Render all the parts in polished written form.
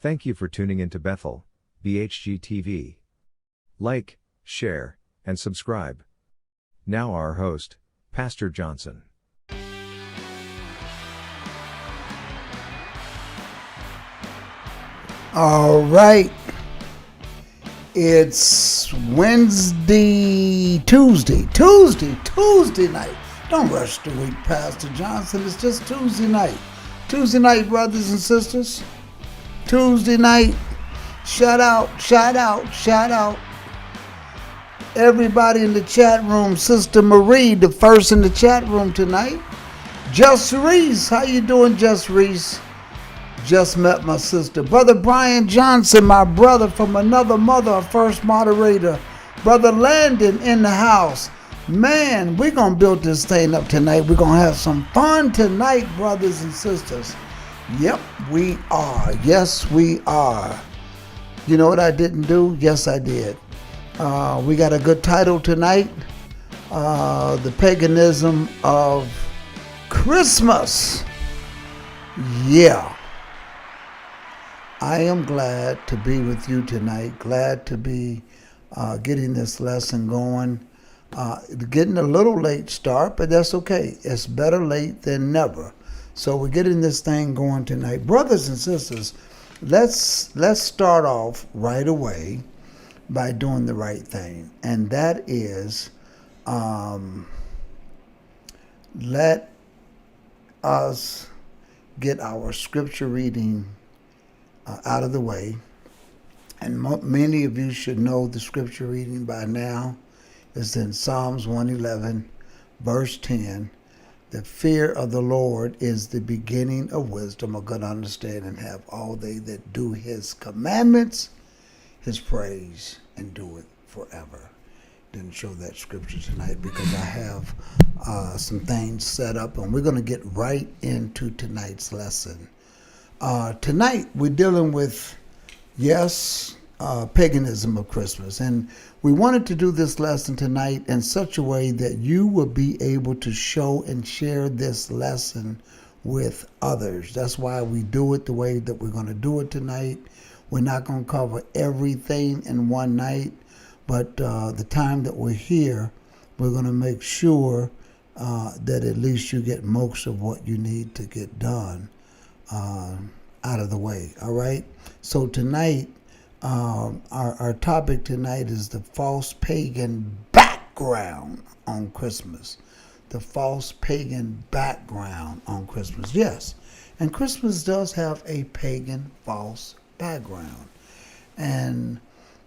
Thank you for tuning into Bethel, BHG TV. Like, share, and subscribe. Now our host, Pastor Johnson. All right. It's Tuesday night. Don't rush the week, Pastor Johnson. It's just Tuesday night. Tuesday night, brothers and sisters. Tuesday night. Shout out. Everybody in the chat room. Sister Marie, the first in the chat room tonight. Just Reese. How you doing, Just Reese? Just met my sister. Brother Brian Johnson, my brother from another mother, our first moderator. Brother Landon in the house. Man, we're going to build this thing up tonight. We're going to have some fun tonight, brothers and sisters. Yep, we are. Yes, we are. You know what I didn't do? Yes, I did. We got a good title tonight. The Paganism of Christmas. Yeah. I am glad to be with you tonight. Glad to be getting this lesson going. Getting a little late start, but that's okay. It's better late than never. So we're getting this thing going tonight. Brothers and sisters, let's start off right away by doing the right thing. And that is let us get our scripture reading out of the way. And many of you should know the scripture reading by now. It's in Psalms 111, verse 10. The fear of the Lord is the beginning of wisdom, a good understanding have all they that do his commandments, his praise, and do it forever. Didn't show that scripture tonight because I have some things set up, and we're going to get right into tonight's lesson. Tonight we're dealing with, paganism of Christmas. And we wanted to do this lesson tonight in such a way that you will be able to show and share this lesson with others. That's why we do it the way that we're going to do it tonight. We're not going to cover everything in one night, but the time that we're here, we're going to make sure that at least you get most of what you need to get done out of the way. All right? So tonight, our topic tonight is the false pagan background on Christmas. The false pagan background on Christmas. Yes. And Christmas does have a pagan false background. And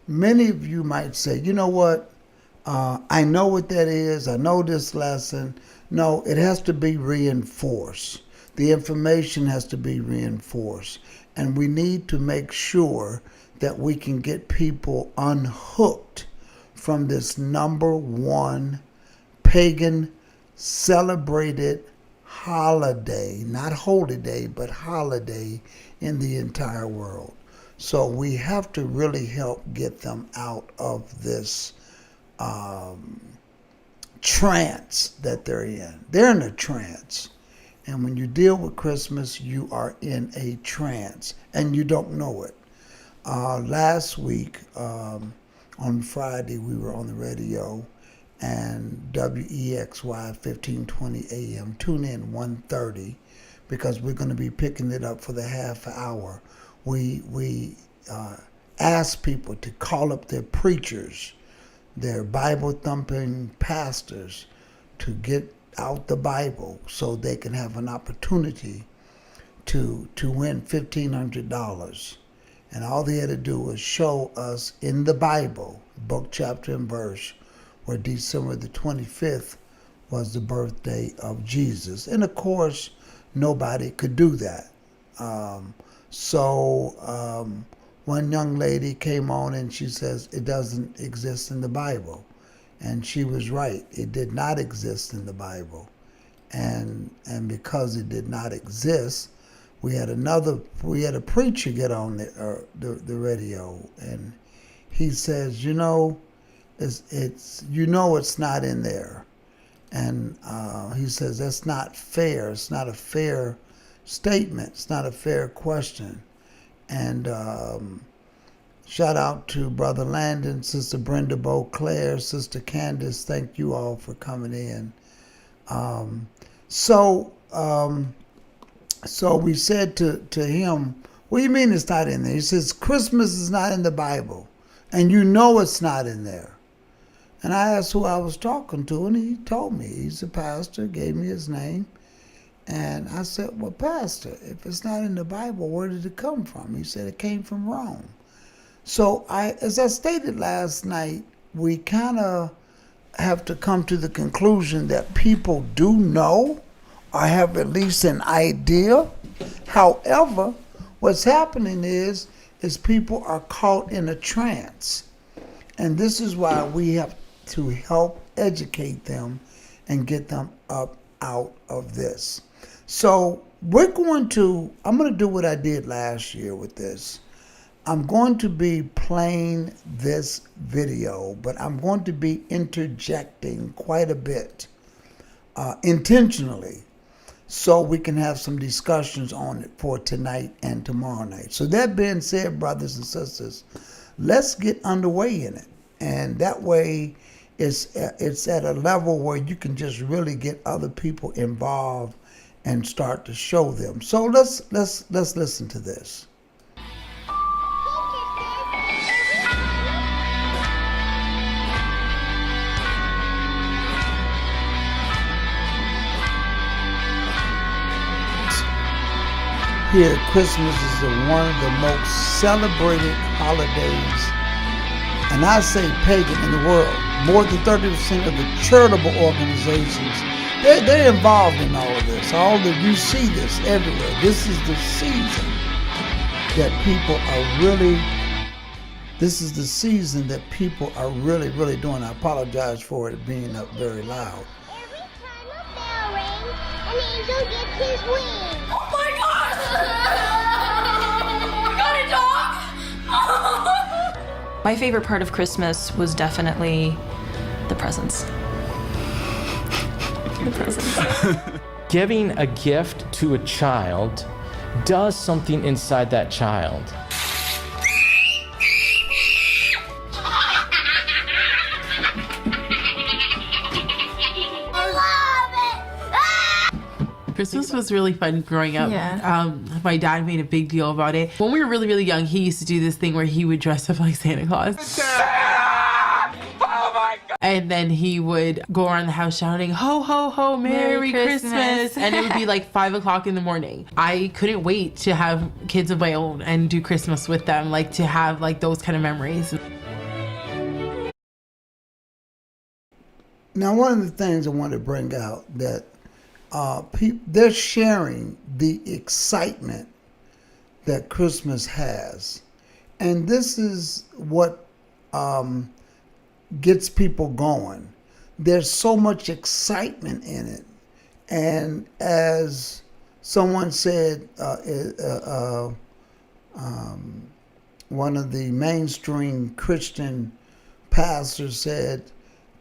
many of you might say, you know what? I know what that is. I know this lesson. No, it has to be reinforced. The information has to be reinforced. And we need to make sure that we can get people unhooked from this number one pagan celebrated holiday, not holy day, but holiday in the entire world. So we have to really help get them out of this trance that they're in. They're in a trance. And when you deal with Christmas, you are in a trance and you don't know it. Last week, on Friday, we were on the radio, and WEXY 1520 AM. Tune in 1:30 because we're going to be picking it up for the half hour. We ask people to call up their preachers, their Bible-thumping pastors, to get out the Bible so they can have an opportunity to win $1,500. And all they had to do was show us in the Bible, book, chapter, and verse, where December the 25th was the birthday of Jesus. And of course, nobody could do that. So one young lady came on and she says, it doesn't exist in the Bible. And she was right. It did not exist in the Bible. And because it did not exist, we had a preacher get on the radio, and he says, it's not in there. And he says, that's not fair. It's not a fair statement. It's not a fair question. And shout out to Brother Landon, Sister Brenda Beauclair, Sister Candace. Thank you all for coming in. So we said to him, what do you mean it's not in there? He says, Christmas is not in the Bible, and you know it's not in there. And I asked who I was talking to, and he told me. He's a pastor, gave me his name. And I said, well, Pastor, if it's not in the Bible, where did it come from? He said it came from Rome. So as I stated last night, we kind of have to come to the conclusion that people do know or have at least an idea. However, what's happening is people are caught in a trance. And this is why we have to help educate them and get them up out of this. So I'm going to do what I did last year with this. I'm going to be playing this video, but I'm going to be interjecting quite a bit intentionally, so we can have some discussions on it for tonight and tomorrow night. So that being said, brothers and sisters, let's get underway in it. And that way it's at a level where you can just really get other people involved and start to show them. So let's listen to this. Here, Christmas is one of the most celebrated holidays, and I say pagan, in the world. More than 30% of the charitable organizations, they're involved in all of this. You see this everywhere. This is the season that people are really doing. I apologize for it being up very loud. Every time a bell rings, an angel gets his wings. Oh my gosh! We got a dog! My favorite part of Christmas was definitely the presents. The presents. Giving a gift to a child does something inside that child. Christmas was really fun growing up. Yeah. My dad made a big deal about it. When we were really, really young, he used to do this thing where he would dress up like Santa Claus. And then he would go around the house shouting, ho, ho, ho, Merry Christmas. And it would be like 5 o'clock in the morning. I couldn't wait to have kids of my own and do Christmas with them, like to have like those kind of memories. Now, one of the things I want to bring out that they're sharing the excitement that Christmas has. And this is what gets people going. There's so much excitement in it. And as someone said, one of the mainstream Christian pastors said,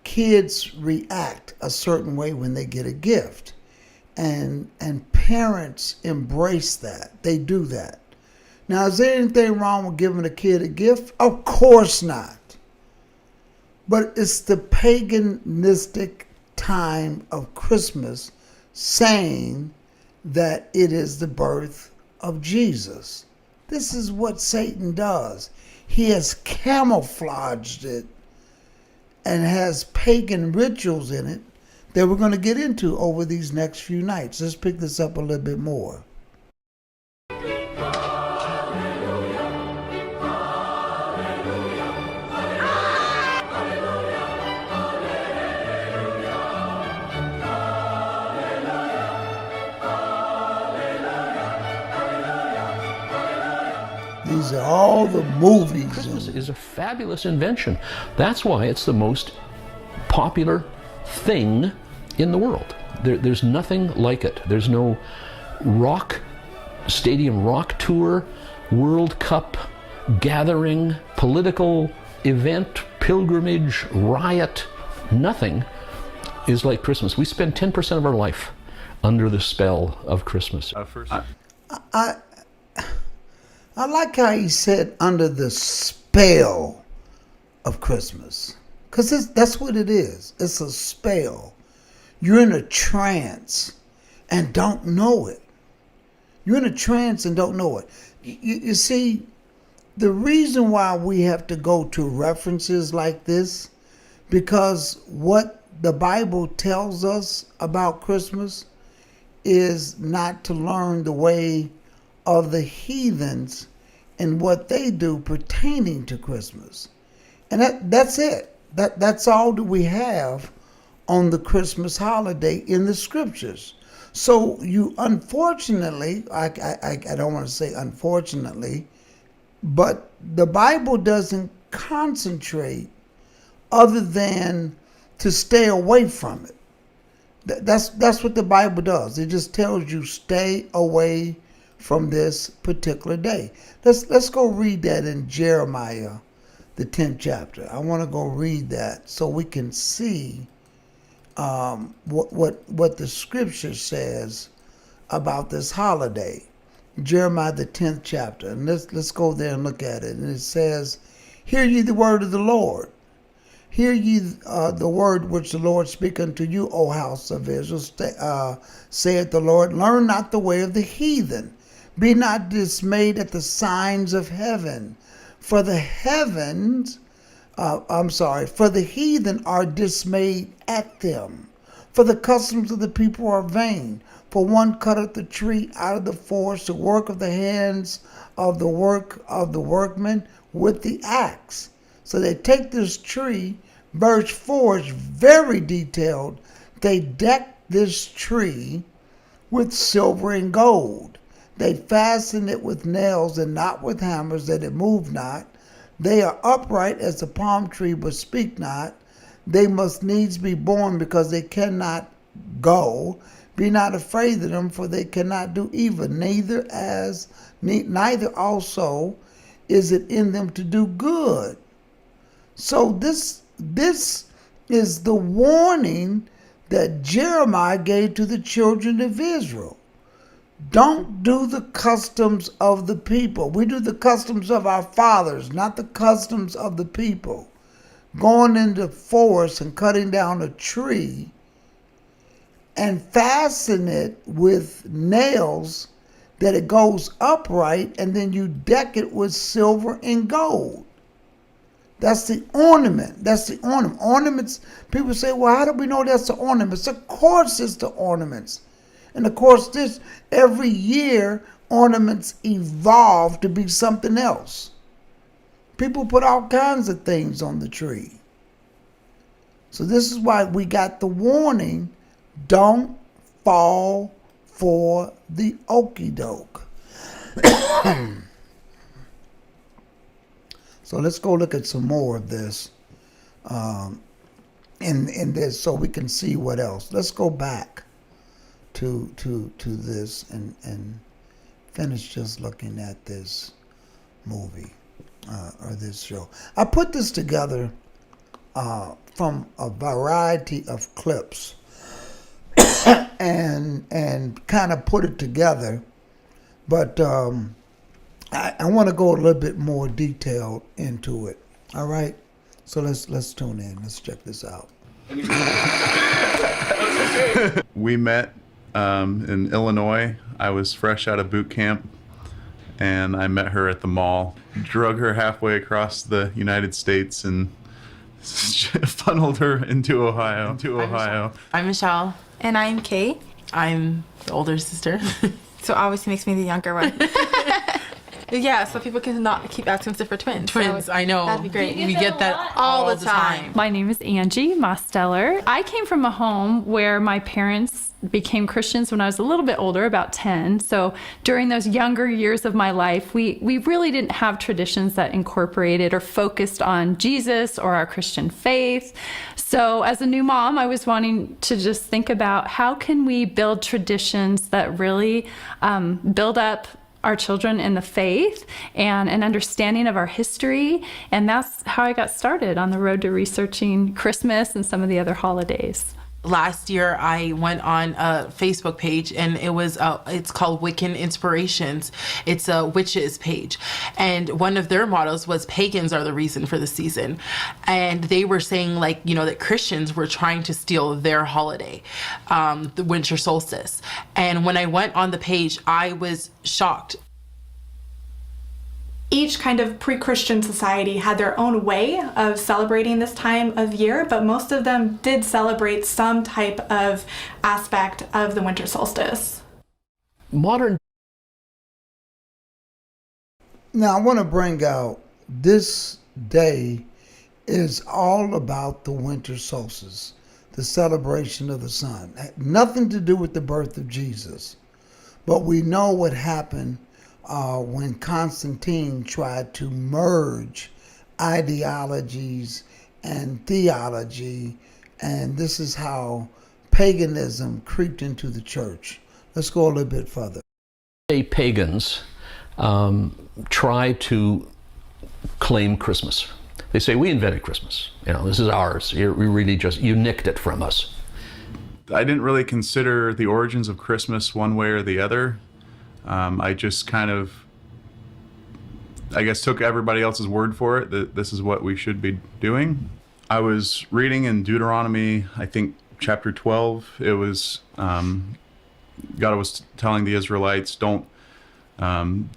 kids react a certain way when they get a gift. And parents embrace that. They do that. Now, is there anything wrong with giving a kid a gift? Of course not. But it's the paganistic time of Christmas saying that it is the birth of Jesus. This is what Satan does. He has camouflaged it and has pagan rituals in it that we're going to get into over these next few nights. Let's pick this up a little bit more. These are all the movies. Christmas is a fabulous invention. That's why it's the most popular thing in the world. There's nothing like it. There's no stadium rock tour, World Cup gathering, political event, pilgrimage, riot. Nothing is like Christmas. We spend 10% of our life I like how he said under the spell of Christmas. Because that's what it is. It's a spell. You're in a trance and don't know it. You're in a trance and don't know it. You see, the reason why we have to go to references like this, because what the Bible tells us about Christmas is not to learn the way of the heathens and what they do pertaining to Christmas. And that's it. That's all that we have on the Christmas holiday in the scriptures. So you, unfortunately, I don't want to say unfortunately, but the Bible doesn't concentrate other than to stay away from it. That's what the Bible does. It just tells you stay away from this particular day. Let's go read that in Jeremiah, the 10th chapter. I want to go read that so we can see what the scripture says about this holiday. Jeremiah, the 10th chapter. And let's go there and look at it. And it says, "Hear ye the word of the Lord. Hear ye the word which the Lord speak unto you, O house of Israel, saith the Lord. Learn not the way of the heathen. Be not dismayed at the signs of heaven. For the heathen are dismayed at them. For the customs of the people are vain. For one cutteth the tree out of the forest, the work of the hands of the workmen with the axe." So they take this tree, verse 4 is very detailed. They deck this tree with silver and gold. They fasten it with nails and not with hammers, that it move not. They are upright as a palm tree, but speak not. They must needs be born, because they cannot go. Be not afraid of them, for they cannot do evil. Neither also is it in them to do good. So this is the warning that Jeremiah gave to the children of Israel. Don't do the customs of the people. We do the customs of our fathers, not the customs of the people. Going into the forest and cutting down a tree and fasten it with nails that it goes upright, and then you deck it with silver and gold. That's the ornament. That's the ornament. Ornaments, people say, well, how do we know that's the ornaments? Of course it's the ornaments. And of course, every year, ornaments evolve to be something else. People put all kinds of things on the tree. So this is why we got the warning, don't fall for the okie doke. So let's go look at some more of this in this, so we can see what else. Let's go back to this and finish just looking at this movie or this show. I put this together from a variety of clips and kind of put it together, but I want to go a little bit more detailed into it. All right, so let's tune in. Let's check this out. We met in Illinois. I was fresh out of boot camp, and I met her at the mall. Drug her halfway across the United States and funneled her into Ohio. I'm Michelle. And I'm Kate. I'm the older sister. So obviously makes me the younger one. Yeah, so people can not keep asking us if we're twins. Twins, so I know. That'd be great. We get that all the time. My name is Angie Mosteller. I came from a home where my parents became Christians when I was a little bit older, about 10. So during those younger years of my life, we really didn't have traditions that incorporated or focused on Jesus or our Christian faith. So as a new mom, I was wanting to just think about how can we build traditions that really build up our children in the faith and an understanding of our history. And that's how I got started on the road to researching Christmas and some of the other holidays. Last year, I went on a Facebook page, and it's called Wiccan Inspirations. It's a witches page. And one of their mottos was pagans are the reason for the season. And they were saying, like, you know, that Christians were trying to steal their holiday, the winter solstice. And when I went on the page, I was shocked. Each kind of pre-Christian society had their own way of celebrating this time of year, but most of them did celebrate some type of aspect of the winter solstice. Modern. Now, I want to bring out this day is all about the winter solstice, the celebration of the sun. It had nothing to do with the birth of Jesus, but we know what happened when Constantine tried to merge ideologies and theology, and this is how paganism creeped into the church. Let's go a little bit further. Pagans try to claim Christmas. They say, we invented Christmas. You know, this is ours. You nicked it from us. I didn't really consider the origins of Christmas one way or the other. I just kind of, I guess, took everybody else's word for it, that this is what we should be doing. I was reading in Deuteronomy, I think chapter 12, it was, God was telling the Israelites, don't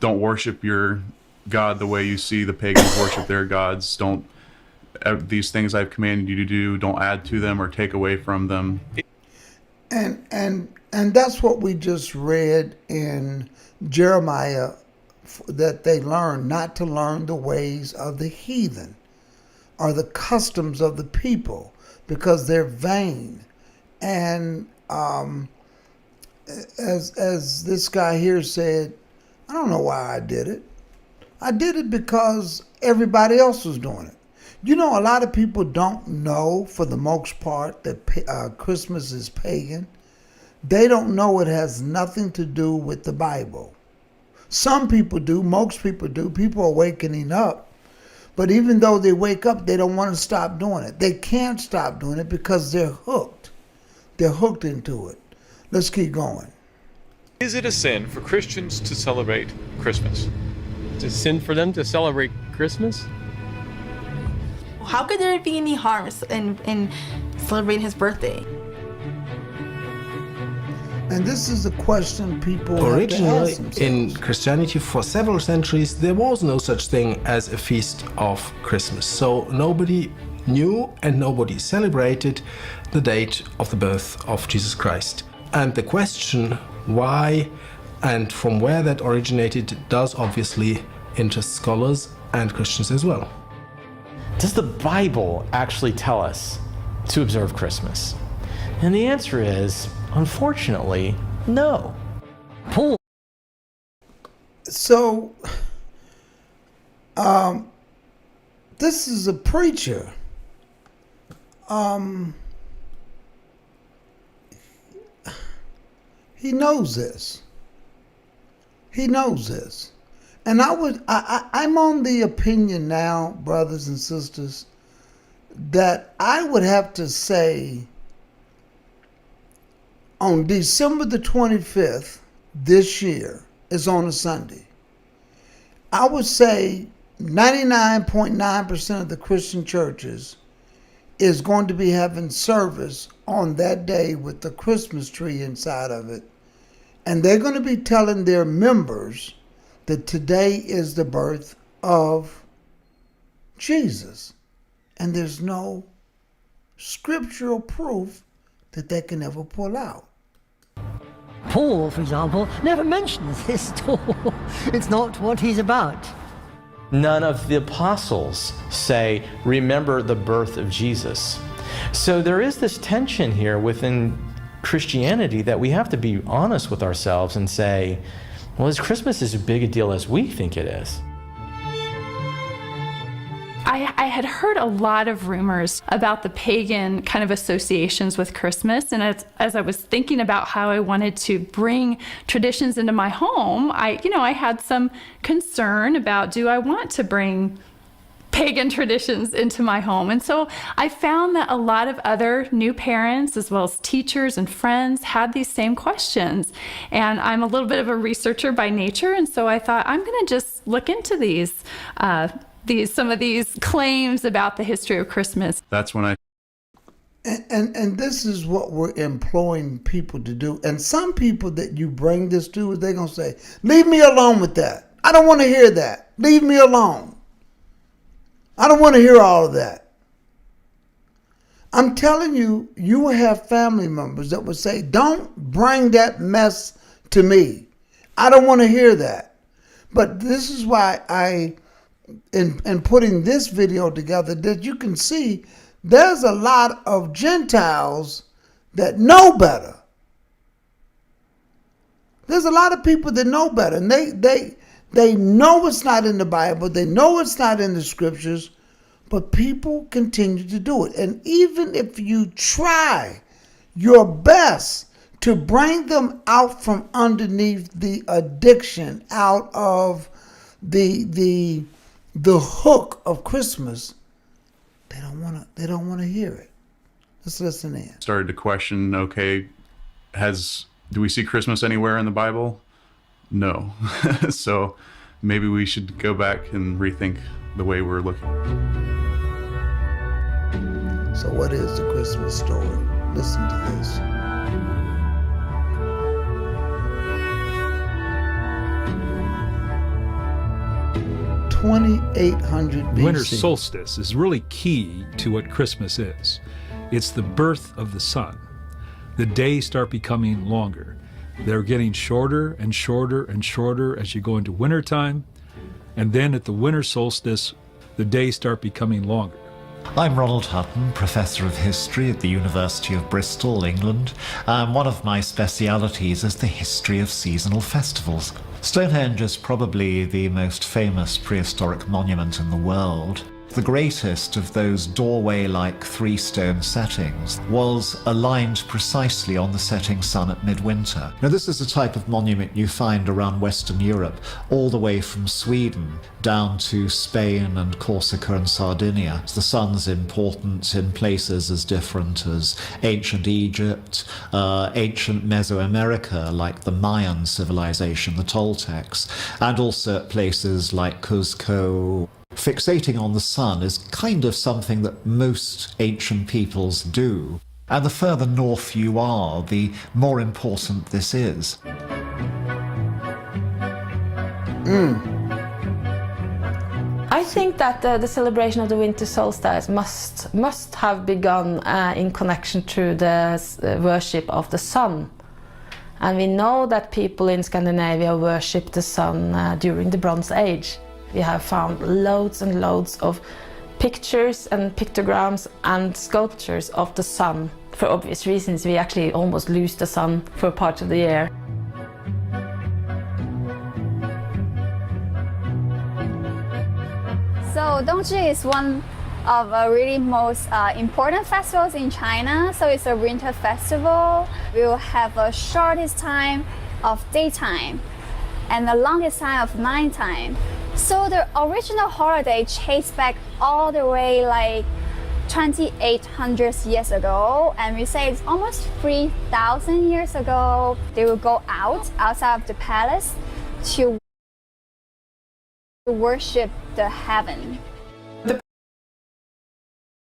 worship your God the way you see the pagans worship their gods. These things I've commanded you to do, don't add to them or take away from them. And that's what we just read in Jeremiah, that they learn not to learn the ways of the heathen or the customs of the people, because they're vain. And as this guy here said, I don't know why I did it. I did it because everybody else was doing it. You know, a lot of people don't know, for the most part, that Christmas is pagan. They don't know it has nothing to do with the Bible. Some people do, most people do. People are wakening up. But even though they wake up, they don't want to stop doing it. They can't stop doing it because they're hooked. They're hooked into it. Let's keep going. Is it a sin for Christians to celebrate Christmas? It's a sin for them to celebrate Christmas? How could there be any harms in celebrating his birthday? And this is a question people Originally, have to ask in Christianity for several centuries, there was no such thing as a feast of Christmas. So nobody knew and nobody celebrated the date of the birth of Jesus Christ. And the question why and from where that originated does obviously interest scholars and Christians as well. Does the Bible actually tell us to observe Christmas? And the answer is, unfortunately, no. Paul. So, this is a preacher. He knows this. He knows this. And I'm on the opinion now, brothers and sisters, that I would have to say on December the 25th this year, is on a Sunday, I would say 99.9% of the Christian churches is going to be having service on that day with the Christmas tree inside of it. And they're going to be telling their members that today is the birth of Jesus. And there's no scriptural proof that they can ever pull out. Paul, for example, never mentions this at all. It's not what he's about. None of the apostles say, remember the birth of Jesus. So there is this tension here within Christianity that we have to be honest with ourselves and say, well, is Christmas as big a deal as we think it is? I had heard a lot of rumors about the pagan kind of associations with Christmas, and as I was thinking about how I wanted to bring traditions into my home, I had some concern about, do I want to bring pagan traditions into my home. And so I found that a lot of other new parents, as well as teachers and friends, had these same questions. And I'm a little bit of a researcher by nature, and so I thought I'm going to just look into some of these claims about the history of Christmas. That's when I And this is what we're employing people to do. And some people that you bring this to, they're going to say, leave me alone with that. I don't want to hear that. Leave me alone. I don't want to hear all of that. I'm telling you, you will have family members that will say, don't bring that mess to me. I don't want to hear that. But this is why in putting this video together, that you can see there's a lot of Gentiles that know better. There's a lot of people that know better, and they know it's not in the Bible. They know it's not in the scriptures, but people continue to do it. And even if you try your best to bring them out from underneath the addiction, out of the hook of Christmas, they don't want to hear it. Let's listen in. started to question, okay, do we see Christmas anywhere in the Bible? No. So maybe we should go back and rethink the way we're looking. So what is the Christmas story? Listen to this. BC. Winter solstice is really key to what Christmas is. It's the birth of the sun. The days start becoming longer. They're getting shorter and shorter and shorter as you go into wintertime. And then at the winter solstice, the days start becoming longer. I'm Ronald Hutton, Professor of History at the University of Bristol, England. One of my specialities is the history of seasonal festivals. Stonehenge is probably the most famous prehistoric monument in the world. The greatest of those doorway-like three-stone settings was aligned precisely on the setting sun at midwinter. Now, this is a type of monument you find around Western Europe, all the way from Sweden down to Spain and Corsica and Sardinia. The sun's important in places as different as ancient Egypt, ancient Mesoamerica, like the Mayan civilization, the Toltecs, and also at places like Cuzco. Fixating on the sun is kind of something that most ancient peoples do. And the further north you are, the more important this is. I think that the celebration of the winter solstice must have begun in connection to the worship of the sun. And we know that people in Scandinavia worship the sun during the Bronze Age. We have found loads and loads of pictures and pictograms and sculptures of the sun. For obvious reasons, we actually almost lose the sun for part of the year. So Dongzhi is one of the really most important festivals in China. So it's a winter festival. We will have the shortest time of daytime and the longest time of nighttime. So the original holiday traced back all the way like 2,800 years ago, and we say it's almost 3,000 years ago. They will go outside of the palace to worship the heaven. The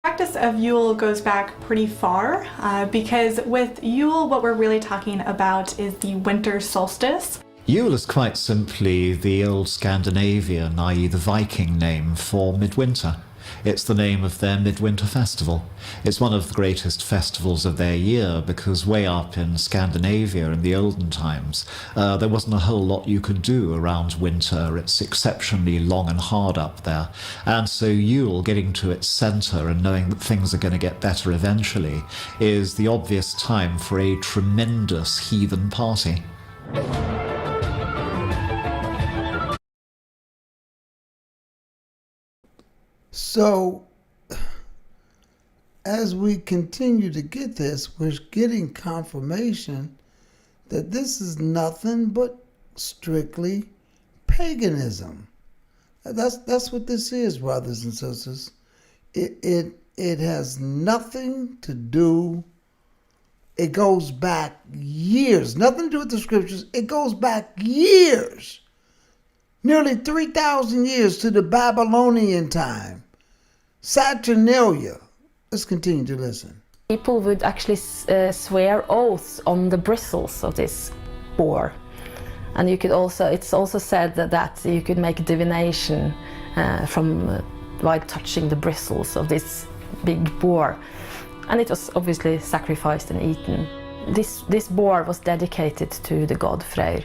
practice of Yule goes back pretty far because with Yule, what we're really talking about is the winter solstice. Yule is quite simply the old Scandinavian, i.e. the Viking name for midwinter. It's the name of their midwinter festival. It's one of the greatest festivals of their year because way up in Scandinavia in the olden times, there wasn't a whole lot you could do around winter. It's exceptionally long and hard up there. And so Yule, getting to its centre and knowing that things are going to get better eventually, is the obvious time for a tremendous heathen party. So, as we continue to get this, we're getting confirmation that this is nothing but strictly paganism. That's what this is, brothers and sisters. It has nothing to do. It goes back years. Nothing to do with the scriptures. It goes back years. Nearly 3,000 years to the Babylonian time. Saturnalia. Let's continue to listen. People would actually swear oaths on the bristles of this boar. And you could also, it's also said that you could make divination by touching the bristles of this big boar. And it was obviously sacrificed and eaten. This boar was dedicated to the god Freyr.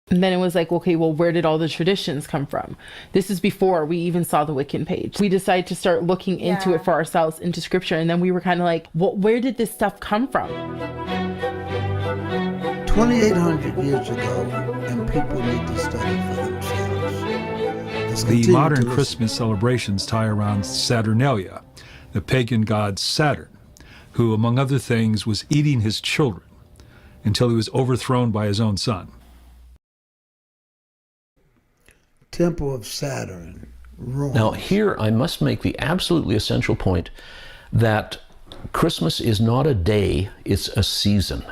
And then it was like, okay, well, where did all the traditions come from? This is before we even saw the Wiccan page. We decided to start looking into it for ourselves, into scripture, and then we were kind of like, well, where did this stuff come from? 2,800 years ago, and people need to study for themselves. The modern Christmas celebrations tie around Saturnalia, the pagan god Saturn, who, among other things, was eating his children until he was overthrown by his own son. Temple of Saturn. Ruins. Now here I must make the absolutely essential point that Christmas is not a day, it's a season.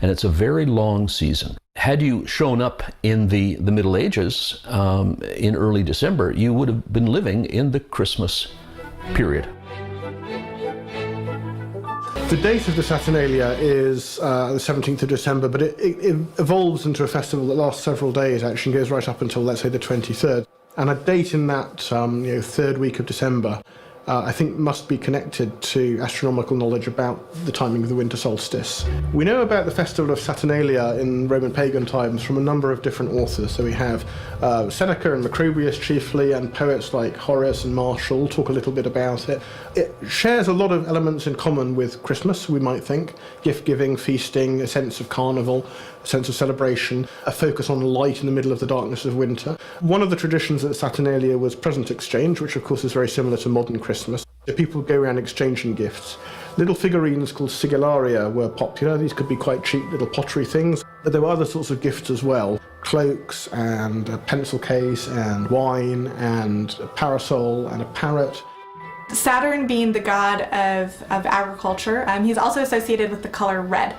And it's a very long season. Had you shown up in the Middle Ages in early December, you would have been living in the Christmas period. The date of the Saturnalia is the 17th of December, but it evolves into a festival that lasts several days, actually, and goes right up until, let's say, the 23rd. And a date in that third week of December, I think must be connected to astronomical knowledge about the timing of the winter solstice. We know about the festival of Saturnalia in Roman pagan times from a number of different authors. So we have Seneca and Macrobius chiefly, and poets like Horace and Martial talk a little bit about it. It shares a lot of elements in common with Christmas, we might think. Gift-giving, feasting, a sense of carnival, a sense of celebration, a focus on light in the middle of the darkness of winter. One of the traditions at Saturnalia was present exchange, which of course is very similar to modern Christmas. So people would go around exchanging gifts. Little figurines called sigillaria were popular. These could be quite cheap little pottery things, but there were other sorts of gifts as well. Cloaks and a pencil case and wine and a parasol and a parrot. Saturn being the god of agriculture, he's also associated with the color red.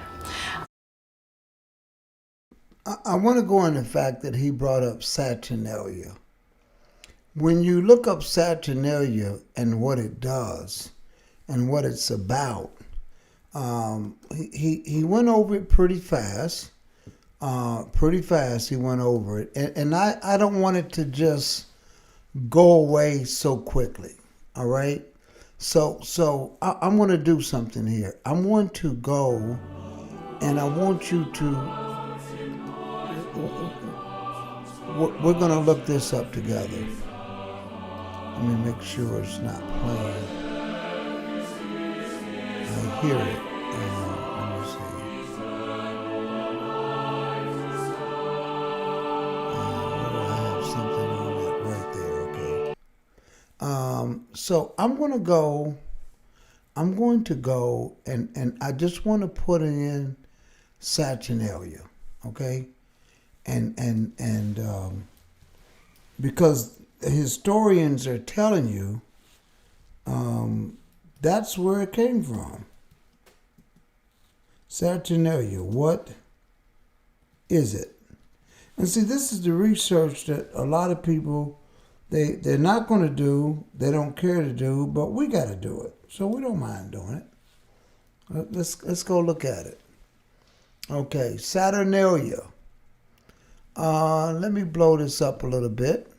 I want to go on the fact that he brought up Saturnalia. When you look up Saturnalia and what it does and what it's about, he went over it pretty fast. He went over it. And I don't want it to just go away so quickly, all right? So I'm going to do something here. I'm going to go and I want you to... We're going to look this up together. Let me make sure it's not playing. I hear it. Let me see. I have something on that right there. Okay. So I'm going to go and I just want to put in Saturnalia. Okay. And because historians are telling you that's where it came from. Saturnalia, what is it? And see, this is the research that a lot of people, they're not going to do, they don't care to do, but we got to do it. So we don't mind doing it. Let's go look at it. Okay, Saturnalia. Let me blow this up a little bit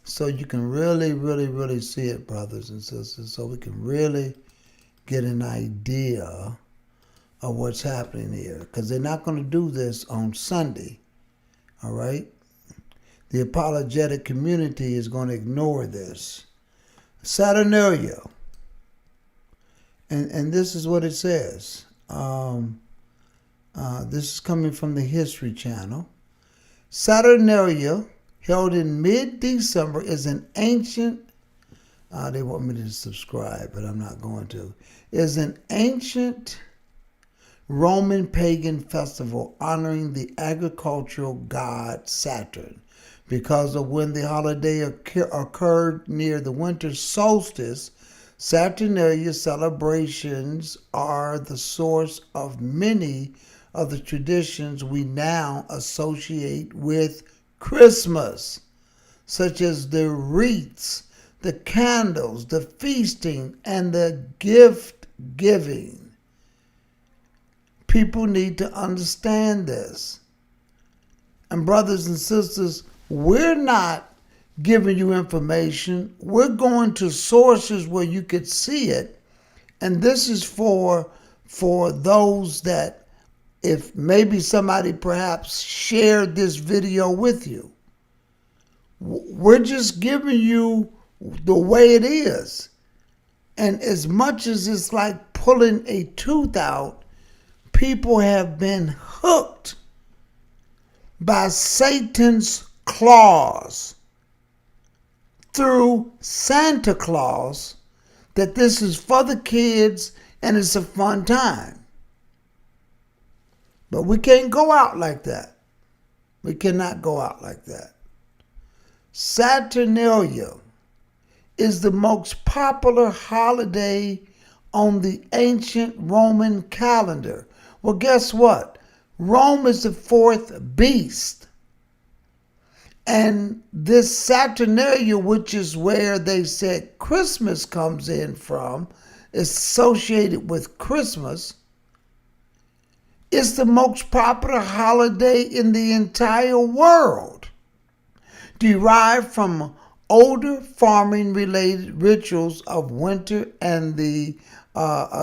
so you can really see it, brothers and sisters, so we can really get an idea of what's happening here, because they're not going to do this on Sunday, all right? The apologetic community is going to ignore this. Saturnalia, and this is what it says. This is coming from the History Channel. Saturnalia, held in mid-December, is an ancient, they want me to subscribe, but I'm not going to, is an ancient Roman pagan festival honoring the agricultural god Saturn. Because of when the holiday occurred near the winter solstice, Saturnalia celebrations are the source of many of the traditions we now associate with Christmas, such as the wreaths, the candles, the feasting, and the gift giving. People need to understand this. And brothers and sisters, we're not giving you information. We're going to sources where you could see it. And this is for those that, if maybe somebody perhaps shared this video with you. We're just giving you the way it is. And as much as it's like pulling a tooth out, people have been hooked by Satan's claws through Santa Claus that this is for the kids and it's a fun time. But we can't go out like that. We cannot go out like that. Saturnalia is the most popular holiday on the ancient Roman calendar. Well, guess what? Rome is the fourth beast. And this Saturnalia, which is where they said Christmas comes in from, is associated with Christmas, is the most popular holiday in the entire world, derived from older farming-related rituals of winter and the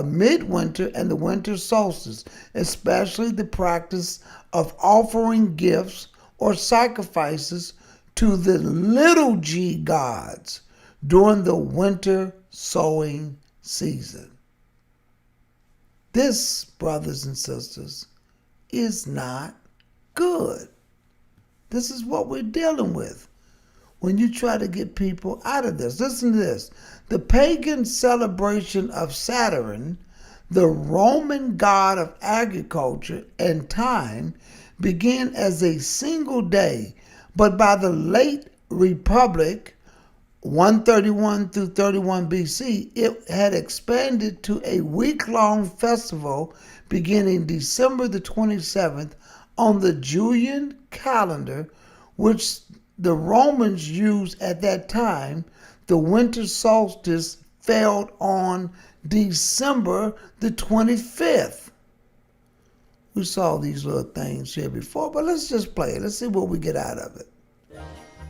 midwinter and the winter solstice, especially the practice of offering gifts or sacrifices to the little g gods during the winter sowing season. This, brothers and sisters, is not good. This is what we're dealing with when you try to get people out of this. Listen to this. The pagan celebration of Saturn, the Roman god of agriculture and time, began as a single day, but by the late Republic, 131 through 31 BC, it had expanded to a week-long festival beginning December the 27th on the Julian calendar, which the Romans used at that time. The winter solstice fell on December the 25th. We saw these little things here before, but let's just play it. Let's see what we get out of it.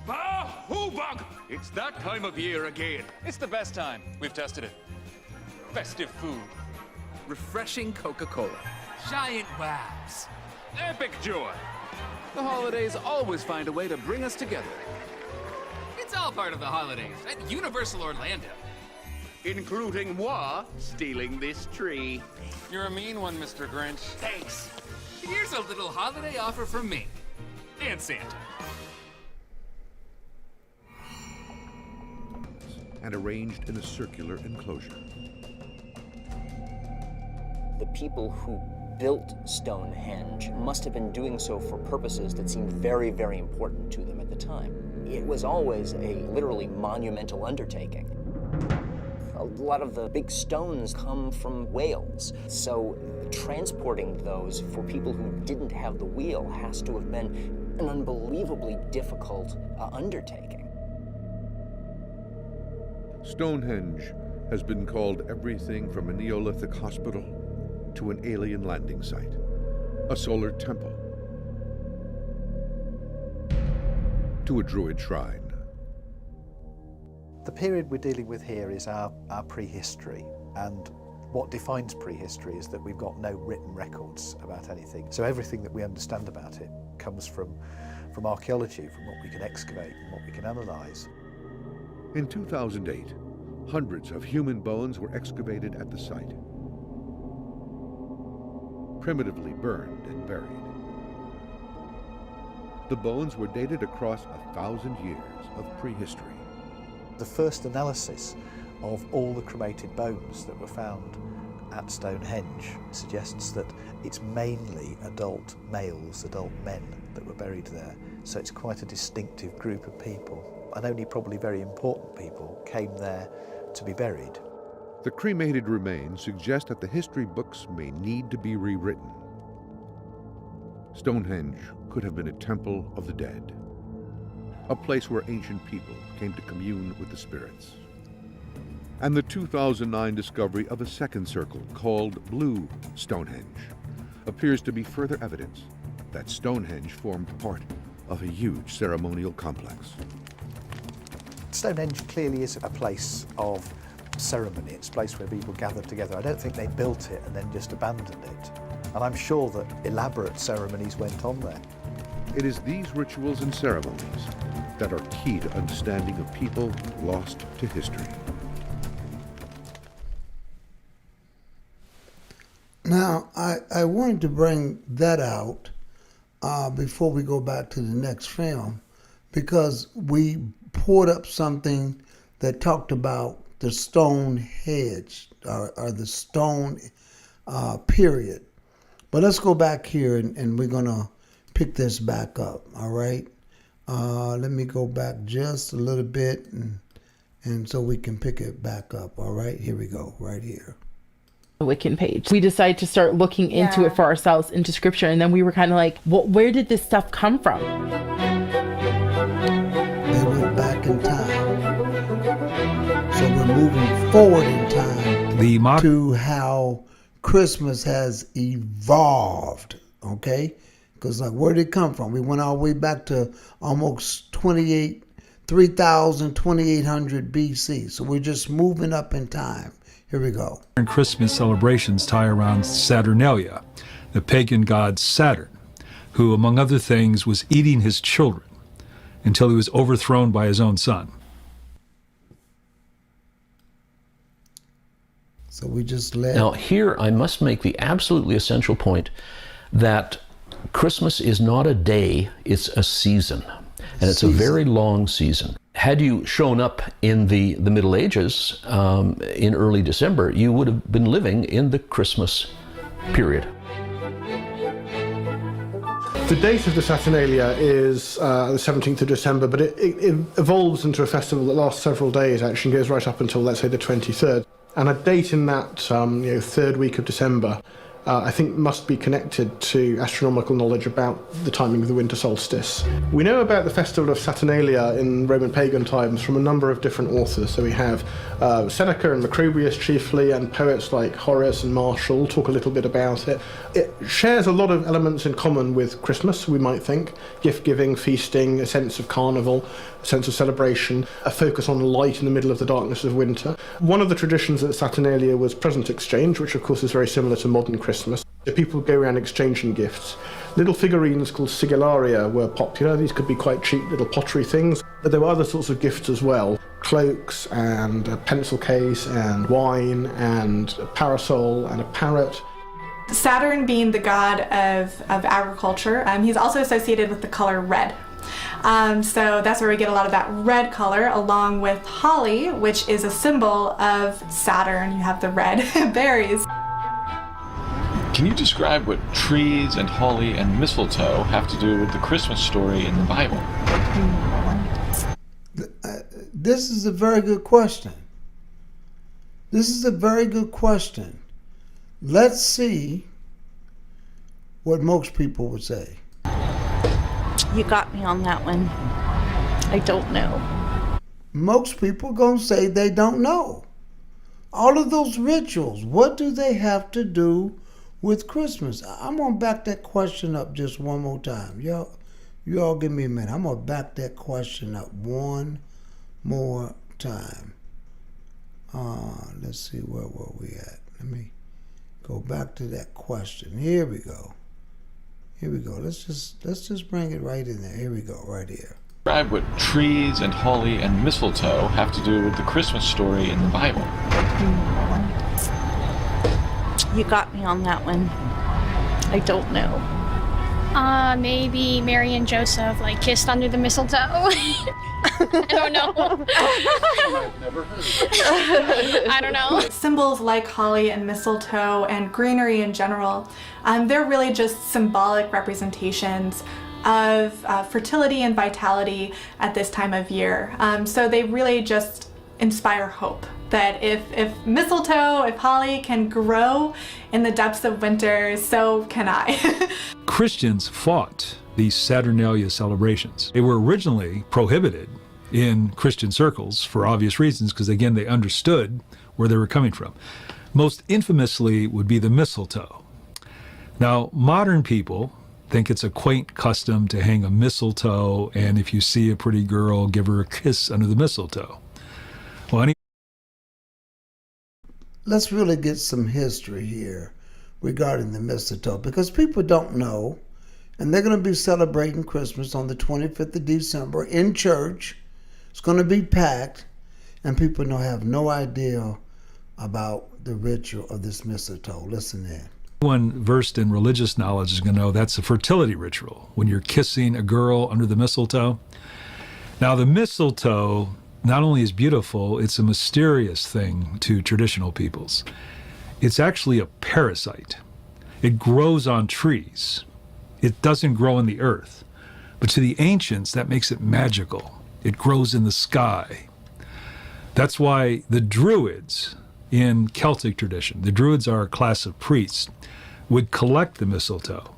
Bah-hoo-bug! It's that time of year again. It's the best time. We've tested it. Festive food. Refreshing Coca-Cola. Giant wows. Epic joy. The holidays always find a way to bring us together. It's all part of the holidays at Universal Orlando. Including moi stealing this tree. You're a mean one, Mr. Grinch. Thanks. Here's a little holiday offer from me and Santa. And arranged in a circular enclosure. The people who built Stonehenge must have been doing so for purposes that seemed very, very important to them at the time. It was always a literally monumental undertaking. A lot of the big stones come from Wales, so transporting those for people who didn't have the wheel has to have been an unbelievably difficult undertaking. Stonehenge has been called everything from a Neolithic hospital to an alien landing site, a solar temple, to a druid shrine. The period we're dealing with here is our prehistory, and what defines prehistory is that we've got no written records about anything. So everything that we understand about it comes from archaeology, from what we can excavate and what we can analyse. In 2008, hundreds of human bones were excavated at the site, primitively burned and buried. The bones were dated across 1,000 years of prehistory. The first analysis of all the cremated bones that were found at Stonehenge suggests that it's mainly adult males, adult men that were buried there. So it's quite a distinctive group of people, and only probably very important people came there to be buried. The cremated remains suggest that the history books may need to be rewritten. Stonehenge could have been a temple of the dead, a place where ancient people came to commune with the spirits. And the 2009 discovery of a second circle called Blue Stonehenge appears to be further evidence that Stonehenge formed part of a huge ceremonial complex. Stonehenge clearly is a place of ceremony. It's a place where people gathered together. I don't think they built it and then just abandoned it. And I'm sure that elaborate ceremonies went on there. It is these rituals and ceremonies that are key to understanding a people lost to history. Now, I wanted to bring that out before we go back to the next film, because we poured up something that talked about the stone hedge or the stone period. But let's go back here and we're going to pick this back up, all right? Let me go back just a little bit and so we can pick it back up, all right? Here we go, right here. The Wiccan page. We decided to start looking into it for ourselves, into scripture, and then we were kind of like, well, where did this stuff come from? They went back in time. So we're moving forward in time to how Christmas has evolved, okay? Because like, where did it come from? We went all the way back to almost 2800 BC. So we're just moving up in time. Here we go. And Christmas celebrations tie around Saturnalia, the pagan god Saturn, who, among other things, was eating his children until he was overthrown by his own son. So we just let... Now here I must make the absolutely essential point that Christmas is not a day, it's a season. And it's a very long season. Had you shown up in the Middle Ages in early December, you would have been living in the Christmas period. The date of the Saturnalia is the 17th of December, but it evolves into a festival that lasts several days, actually, and goes right up until, let's say, the 23rd. And a date in that third week of December, I think must be connected to astronomical knowledge about the timing of the winter solstice. We know about the festival of Saturnalia in Roman pagan times from a number of different authors. So we have Seneca and Macrobius chiefly, and poets like Horace and Martial talk a little bit about it. It shares a lot of elements in common with Christmas, we might think. Gift-giving, feasting, a sense of carnival, a sense of celebration, a focus on light in the middle of the darkness of winter. One of the traditions at Saturnalia was present exchange, which of course is very similar to modern Christmas. People go around exchanging gifts. Little figurines called sigillaria were popular. These could be quite cheap little pottery things, but there were other sorts of gifts as well. Cloaks and a pencil case and wine and a parasol and a parrot. Saturn being the god of agriculture, he's also associated with the color red. So that's where we get a lot of that red color, along with holly, which is a symbol of Saturn. You have the red berries. Can you describe what trees and holly and mistletoe have to do with the Christmas story in the Bible? This is a very good question. This is a very good question. Let's see what most people would say. You got me on that one. I don't know. Most people gonna say they don't know. All of those rituals, what do they have to do with Christmas? I'm gonna back that question up just one more time. You all give me a minute. I'm gonna back that question up one more time. Let's see, where were we at? Let me go back to that question. Here we go. Here we go. Let's just bring it right in there. Here we go, right here. Describe what trees and holly and mistletoe have to do with the Christmas story in the Bible. You got me on that one. I don't know. Maybe Mary and Joseph kissed under the mistletoe. I don't know. I've never heard. I don't know. Symbols like holly and mistletoe and greenery in general, they're really just symbolic representations of fertility and vitality at this time of year. So they really just inspire hope that if mistletoe, if holly can grow in the depths of winter, so can I. Christians fought these Saturnalia celebrations. They were originally prohibited in Christian circles for obvious reasons, because again, they understood where they were coming from. Most infamously would be the mistletoe. Now, modern people think it's a quaint custom to hang a mistletoe, and if you see a pretty girl, give her a kiss under the mistletoe. Well, let's really get some history here regarding the mistletoe, because people don't know, and they're going to be celebrating Christmas on the 25th of December in church. It's going to be packed, and people have no idea about the ritual of this mistletoe. Listen in. Anyone versed in religious knowledge is going to know that's a fertility ritual, when you're kissing a girl under the mistletoe. Now, the mistletoe not only is beautiful, it's a mysterious thing to traditional peoples. It's actually a parasite. It grows on trees. It doesn't grow in the earth. But to the ancients, that makes it magical. It grows in the sky. That's why the Druids in Celtic tradition, the Druids are a class of priests, would collect the mistletoe.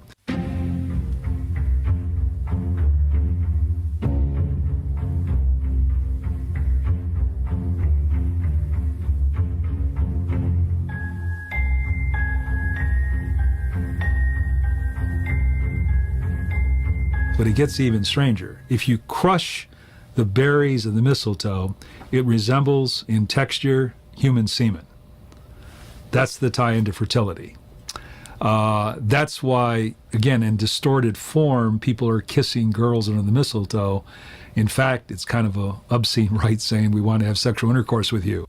But it gets even stranger. If you crush the berries of the mistletoe, it resembles in texture human semen. That's the tie into fertility. That's why, again, in distorted form, people are kissing girls under the mistletoe. In fact, it's kind of an obscene rite saying we want to have sexual intercourse with you.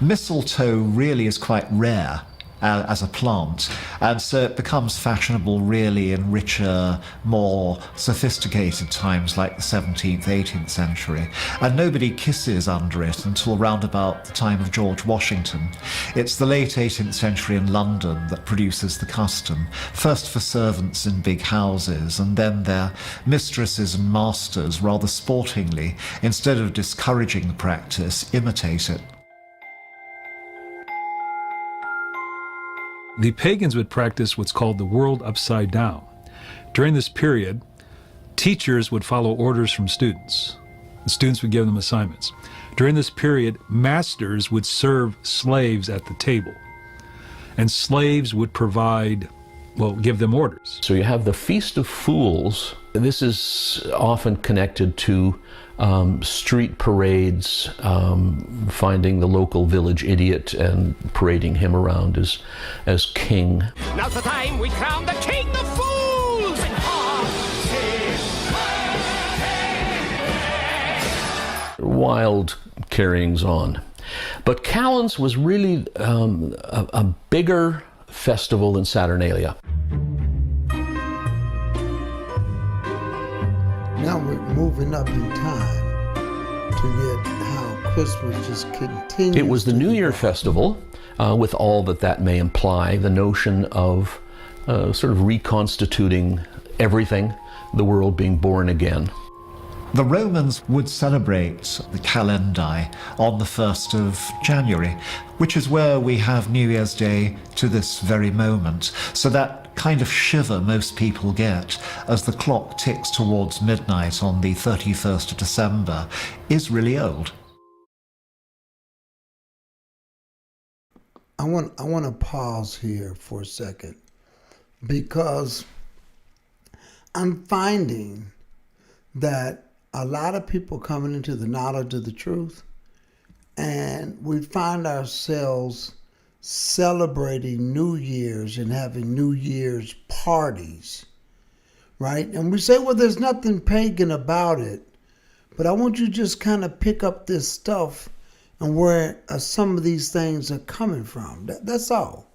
Mistletoe really is quite rare as a plant, and so it becomes fashionable really in richer, more sophisticated times like the 17th, 18th century, and nobody kisses under it until round about the time of George Washington. It's the late 18th century in London that produces the custom, first for servants in big houses, and then their mistresses and masters, rather sportingly, instead of discouraging the practice, imitate it. The pagans would practice what's called the world upside down. During this period, teachers would follow orders from students. The students would give them assignments. During this period, masters would serve slaves at the table, and slaves would provide, give them orders. So you have the Feast of Fools. This is often connected to street parades, finding the local village idiot and parading him around as king. Now's the time we crown the king of fools! Wild carryings on. But Callans was really a bigger festival than Saturnalia. Now we're moving up in time to get how Christmas just continues. It was the New Year festival, with all that may imply, the notion of sort of reconstituting everything, the world being born again. The Romans would celebrate the Calendae on the 1st of January, which is where we have New Year's Day to this very moment. So that kind of shiver most people get as the clock ticks towards midnight on the 31st of December is really old. I want to pause here for a second, because I'm finding that a lot of people coming into the knowledge of the truth, and we find ourselves celebrating New Year's and having New Year's parties, right? And we say, well, there's nothing pagan about it, but I want you to just kind of pick up this stuff and where some of these things are coming from. That's all.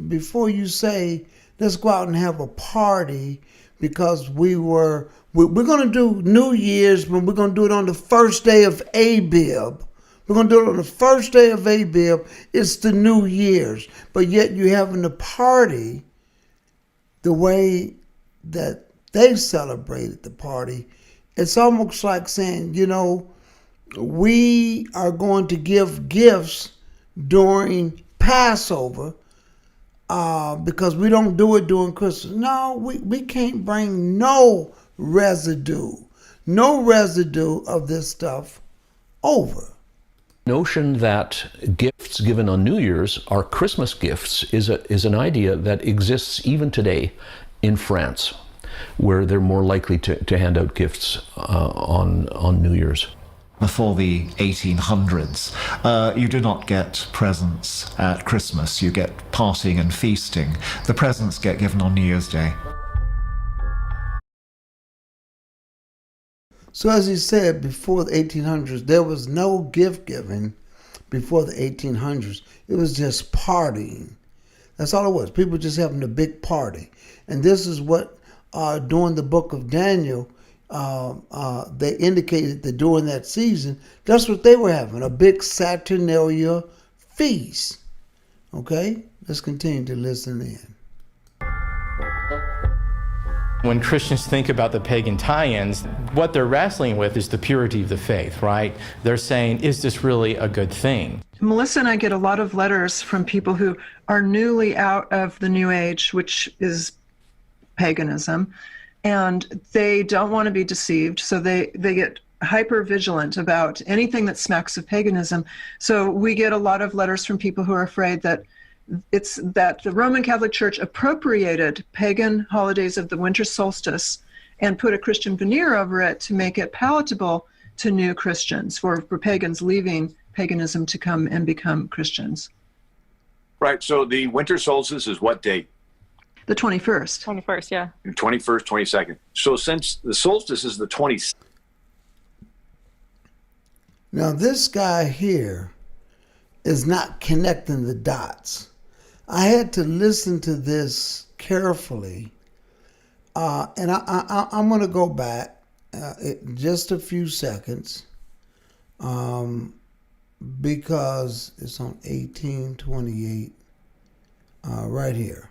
Before you say, let's go out and have a party because we're going to do New Year's, but we're going to do it on the first day of Abib. We're going to do it on the first day of Abib. It's the New Year's. But yet you're having a party the way that they celebrated the party. It's almost like saying, you know, we are going to give gifts during Passover because we don't do it during Christmas. No, we can't bring no residue of this stuff over. Notion that gifts given on New Year's are Christmas gifts is an idea that exists even today in France, where they're more likely to hand out gifts on New Year's. Before the 1800s, you do not get presents at Christmas. You get partying and feasting. The presents get given on New Year's Day. So as he said, before the 1800s, there was no gift giving before the 1800s. It was just partying. That's all it was. People just having a big party. And this is what, during the book of Daniel, they indicated that during that season, that's what they were having, a big Saturnalia feast. Okay? Let's continue to listen in. When Christians think about the pagan tie-ins, what they're wrestling with is the purity of the faith, right? They're saying, is this really a good thing? Melissa and I get a lot of letters from people who are newly out of the New Age, which is paganism, and they don't want to be deceived, so they get hyper vigilant about anything that smacks of paganism. So we get a lot of letters from people who are afraid that it's that the Roman Catholic Church appropriated pagan holidays of the winter solstice and put a Christian veneer over it to make it palatable to new Christians, for pagans leaving paganism to come and become Christians. Right, so the winter solstice is what date? The 21st. 21st, yeah. 21st, 22nd. So since the solstice is the 20th. Now this guy here is not connecting the dots. I had to listen to this carefully, and I'm going to go back just a few seconds because it's on 1828 right here.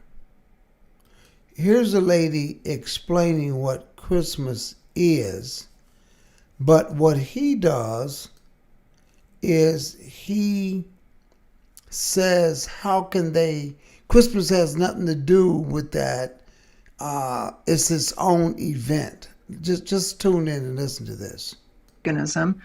Here's a lady explaining what Christmas is, but what he does is he says, how can they, Christmas has nothing to do with that. It's its own event. Just tune in and listen to this. Paganism,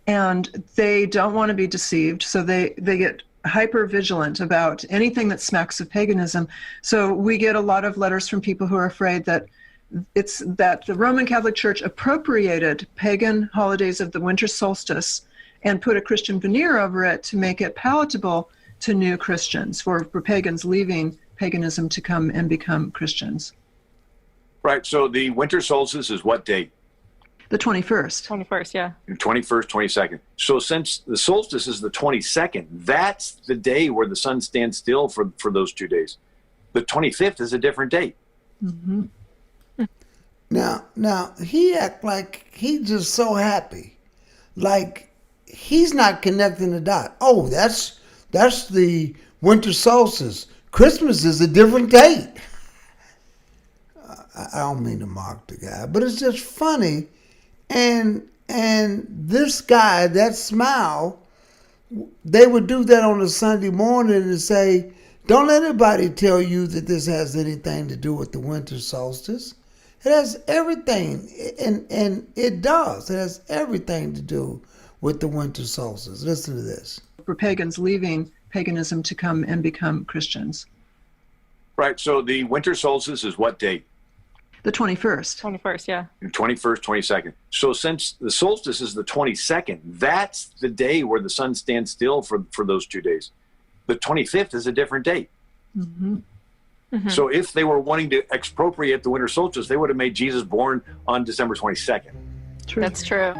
and they don't want to be deceived, so they get hyper vigilant about anything that smacks of paganism. So we get a lot of letters from people who are afraid that it's that the Roman Catholic Church appropriated pagan holidays of the winter solstice and put a Christian veneer over it to make it palatable to new Christians, for pagans leaving paganism to come and become Christians. Right, so the winter solstice is what date? The 21st. 21st, yeah. 21st, 22nd. So since the solstice is the 22nd, that's the day where the sun stands still for those 2 days. The 25th is a different date. Mm-hmm. Now he act like he's just so happy. Like he's not connecting the dot. Oh, that's the winter solstice. Christmas is a different date. I don't mean to mock the guy, but it's just funny. And this guy, that smile, they would do that on a Sunday morning and say, don't let anybody tell you that this has anything to do with the winter solstice. It has everything, and it does. It has everything to do with the winter solstice. Listen to this. For pagans leaving paganism to come and become Christians. Right, so the winter solstice is what date? The 21st. 21st, yeah. 21st, 22nd. So since the solstice is the 22nd, that's the day where the sun stands still for those 2 days. The 25th is a different date. Mm-hmm. Mm-hmm. So if they were wanting to expropriate the winter solstice, they would have made Jesus born on December 22nd. True. That's true.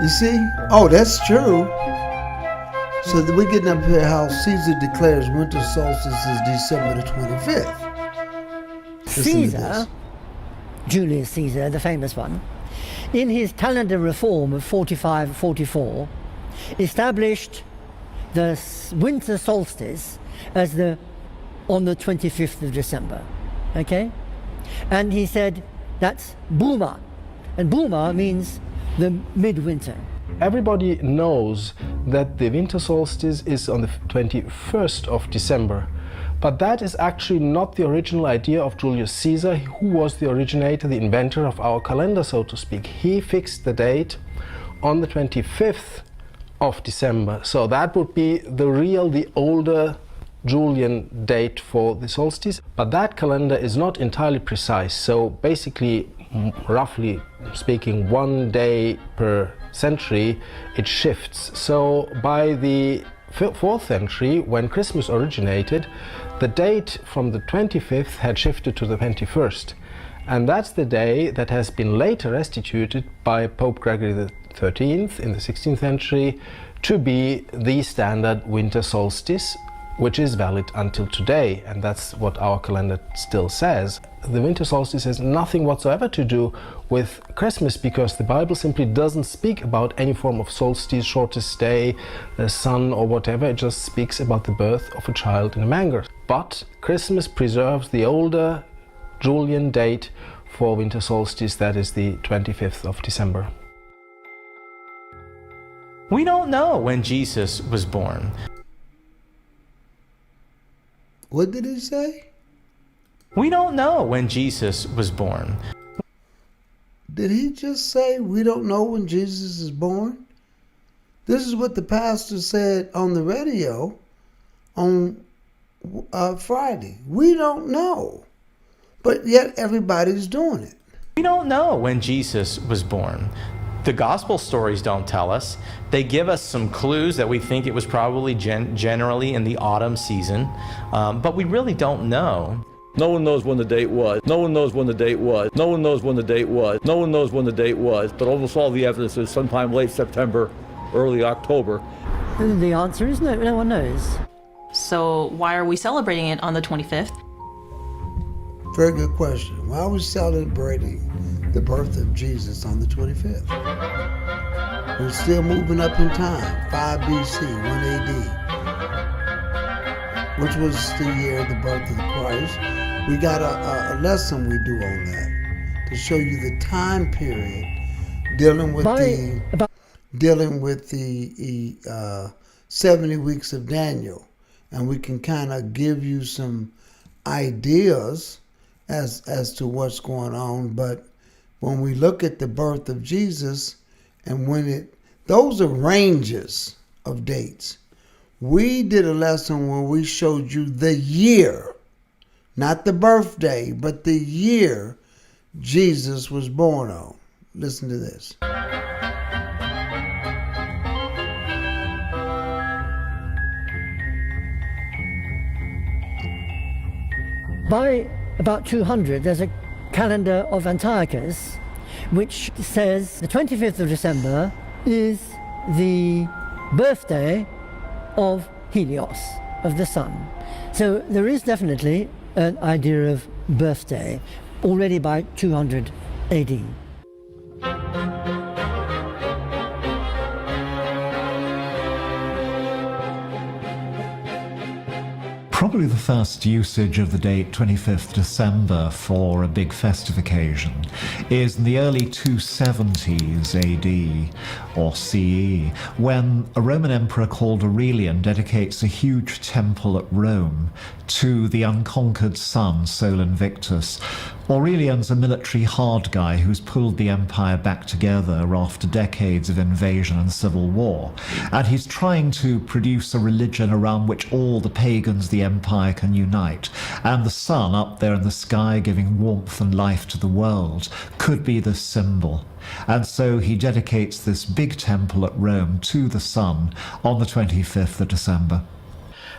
You see? Oh, that's true. So we're getting up here how Caesar declares winter solstice is December the 25th. Listen to Caesar? Julius Caesar, the famous one, in his calendar reform of 45-44, established the winter solstice as on the 25th of December, okay? And he said that's Buma, and Buma means the midwinter. Everybody knows that the winter solstice is on the 21st of December, but that is actually not the original idea of Julius Caesar, who was the originator, the inventor of our calendar, so to speak. He fixed the date on the 25th of December, so that would be the older Julian date for the solstice, but that calendar is not entirely precise, so basically, roughly speaking, 1 day per century it shifts. So by the 4th century, when Christmas originated, the date from the 25th had shifted to the 21st, and that's the day that has been later restituted by Pope Gregory XIII in the 16th century to be the standard winter solstice, which is valid until today, and that's what our calendar still says. The winter solstice has nothing whatsoever to do with Christmas, because the Bible simply doesn't speak about any form of solstice, shortest day, the sun or whatever. It just speaks about the birth of a child in a manger. But Christmas preserves the older Julian date for winter solstice, that is the 25th of December. We don't know when Jesus was born. What did he say? We don't know when Jesus was born. Did he just say we don't know when Jesus is born? This is what the pastor said on the radio on Friday. We don't know. But yet everybody's doing it. We don't know when Jesus was born. The gospel stories don't tell us. They give us some clues that we think it was probably generally in the autumn season, but we really don't know. No one knows when the date was. No one knows when the date was. No one knows when the date was. No one knows when the date was. But almost all the evidence is sometime late September, early October. And the answer is no one knows. So why are we celebrating it on the 25th? Very good question. Why are we celebrating the birth of Jesus on the 25th? We're still moving up in time, 5 BC, 1 AD, which was the year of the birth of Christ. We got a lesson we do on that to show you the time period dealing with the 70 weeks of Daniel, and we can kind of give you some ideas as to what's going on. But when we look at the birth of Jesus, and those are ranges of dates. We did a lesson where we showed you the year, not the birthday, but the year Jesus was born on. Listen to this. By about 200, there's a calendar of Antiochus, which says the 25th of December is the birthday of Helios, of the sun. So there is definitely an idea of birthday already by 200 AD. Probably the first usage of the date 25th December for a big festive occasion is in the early 270s AD or CE, when a Roman emperor called Aurelian dedicates a huge temple at Rome to the unconquered sun, Sol Invictus. Aurelian's a military hard guy who's pulled the empire back together after decades of invasion and civil war, and he's trying to produce a religion around which all the pagans of the empire can unite, and the sun up there in the sky giving warmth and life to the world could be the symbol. And so he dedicates this big temple at Rome to the sun on the 25th of December.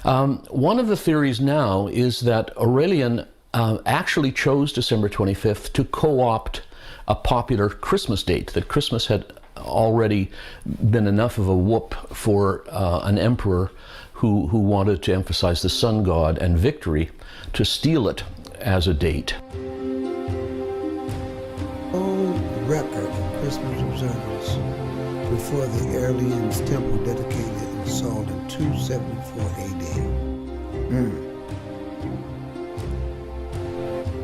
One of the theories now is that Aurelian actually chose December 25th to co-opt a popular Christmas date, that Christmas had already been enough of a whoop for an emperor who wanted to emphasize the sun god and victory, to steal it as a date. Christmas observance before the Arians' temple dedicated and sold in 274 AD.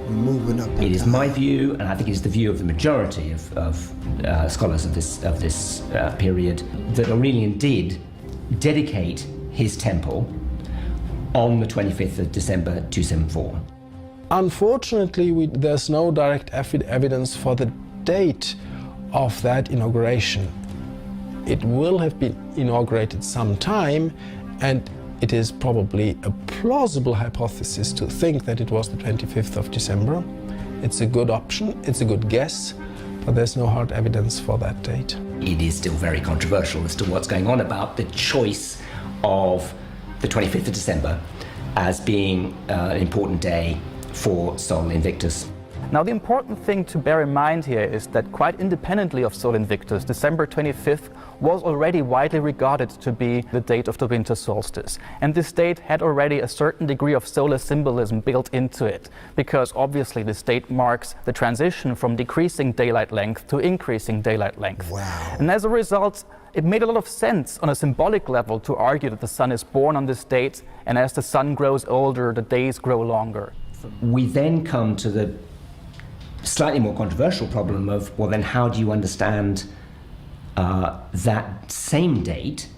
Moving up. It is my view, and I think it is the view of the majority of scholars of this period, that Aurelian did dedicate his temple on the 25th of December 274. Unfortunately, there's no direct evidence for the date of that inauguration. It will have been inaugurated sometime, and it is probably a plausible hypothesis to think that it was the 25th of December. It's a good option, it's a good guess, but there's no hard evidence for that date. It is still very controversial as to what's going on about the choice of the 25th of December as being an important day for Sol Invictus. Now, the important thing to bear in mind here is that quite independently of Sol Invictus, December 25th was already widely regarded to be the date of the winter solstice. And this date had already a certain degree of solar symbolism built into it, because obviously this date marks the transition from decreasing daylight length to increasing daylight length. Wow. And as a result, it made a lot of sense on a symbolic level to argue that the sun is born on this date, and as the sun grows older, the days grow longer. We then come to the slightly more controversial problem of, well, then how do you understand that same date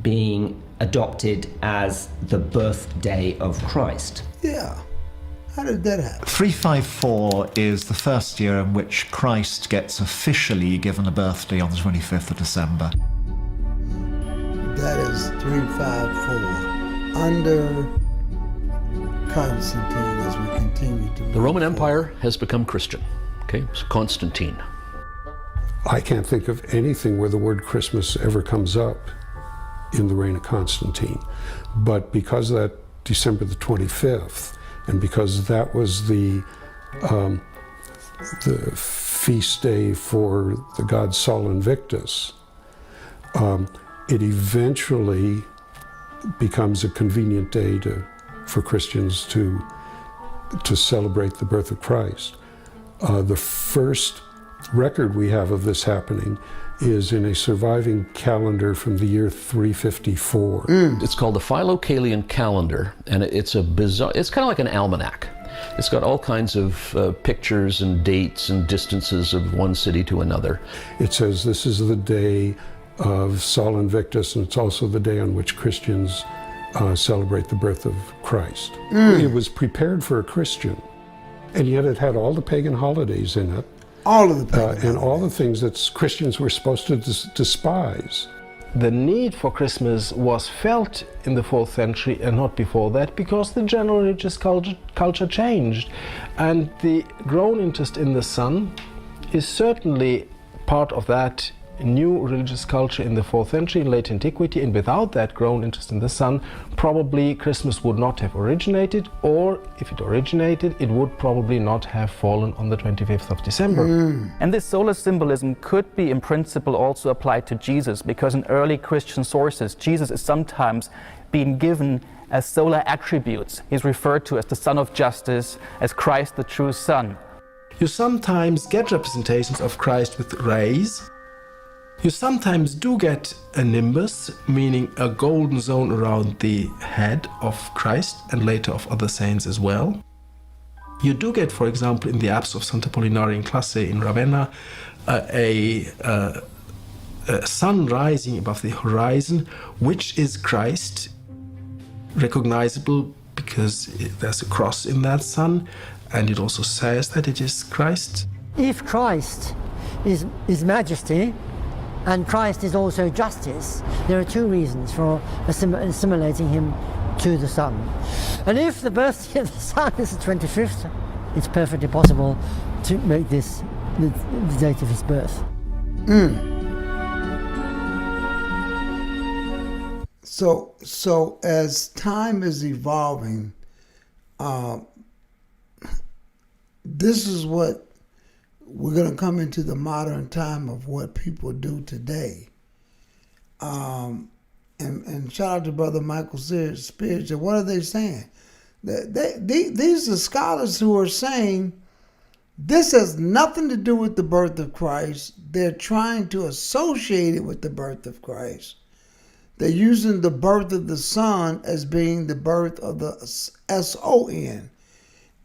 being adopted as the birthday of Christ? Yeah. How did that happen? 354 is the first year in which Christ gets officially given a birthday on the 25th of December. That is 354. Under Constantine, as we continue to... The Roman Empire has become Christian. Okay, so Constantine. I can't think of anything where the word Christmas ever comes up in the reign of Constantine. But because of that December the 25th, and because that was the feast day for the god Sol Invictus, it eventually becomes a convenient day for Christians to celebrate the birth of Christ. The first record we have of this happening is in a surviving calendar from the year 354. It's called the Philocalian calendar, and it's a bizarre, it's kind of like an almanac. It's got all kinds of pictures and dates and distances of one city to another. It says this is the day of Sol Invictus, and it's also the day on which Christians celebrate the birth of Christ. It was prepared for a Christian, and yet it had all the pagan holidays in it. All of the pagan and all the things that Christians were supposed to despise. The need for Christmas was felt in the 4th century and not before that, because the general religious culture changed. And the growing interest in the sun is certainly part of that new religious culture in the 4th century, in late antiquity, and without that growing interest in the sun, probably Christmas would not have originated, or if it originated, it would probably not have fallen on the 25th of December. And this solar symbolism could be in principle also applied to Jesus, because in early Christian sources, Jesus is sometimes being given as solar attributes. He's referred to as the Son of Justice, as Christ the true Sun. You sometimes get representations of Christ with rays. You sometimes do get a nimbus, meaning a golden zone around the head of Christ and later of other saints as well. You do get, for example, in the apse of Santa Polinare in Classe in Ravenna, a sun rising above the horizon, which is Christ, recognizable because there's a cross in that sun, and it also says that it is Christ. If Christ is majesty, and Christ is also justice, there are two reasons for assimilating him to the sun. And if the birthday of the sun is the 25th, it's perfectly possible to make this the date of his birth. So as time is evolving, this is what we're going to come into the modern time of what people do today. And shout out to Brother Michael Spears. What are they saying? These are scholars who are saying This has nothing to do with the birth of Christ. They're trying to associate it with the birth of Christ. They're using the birth of the Son as being the birth of the S-O-N.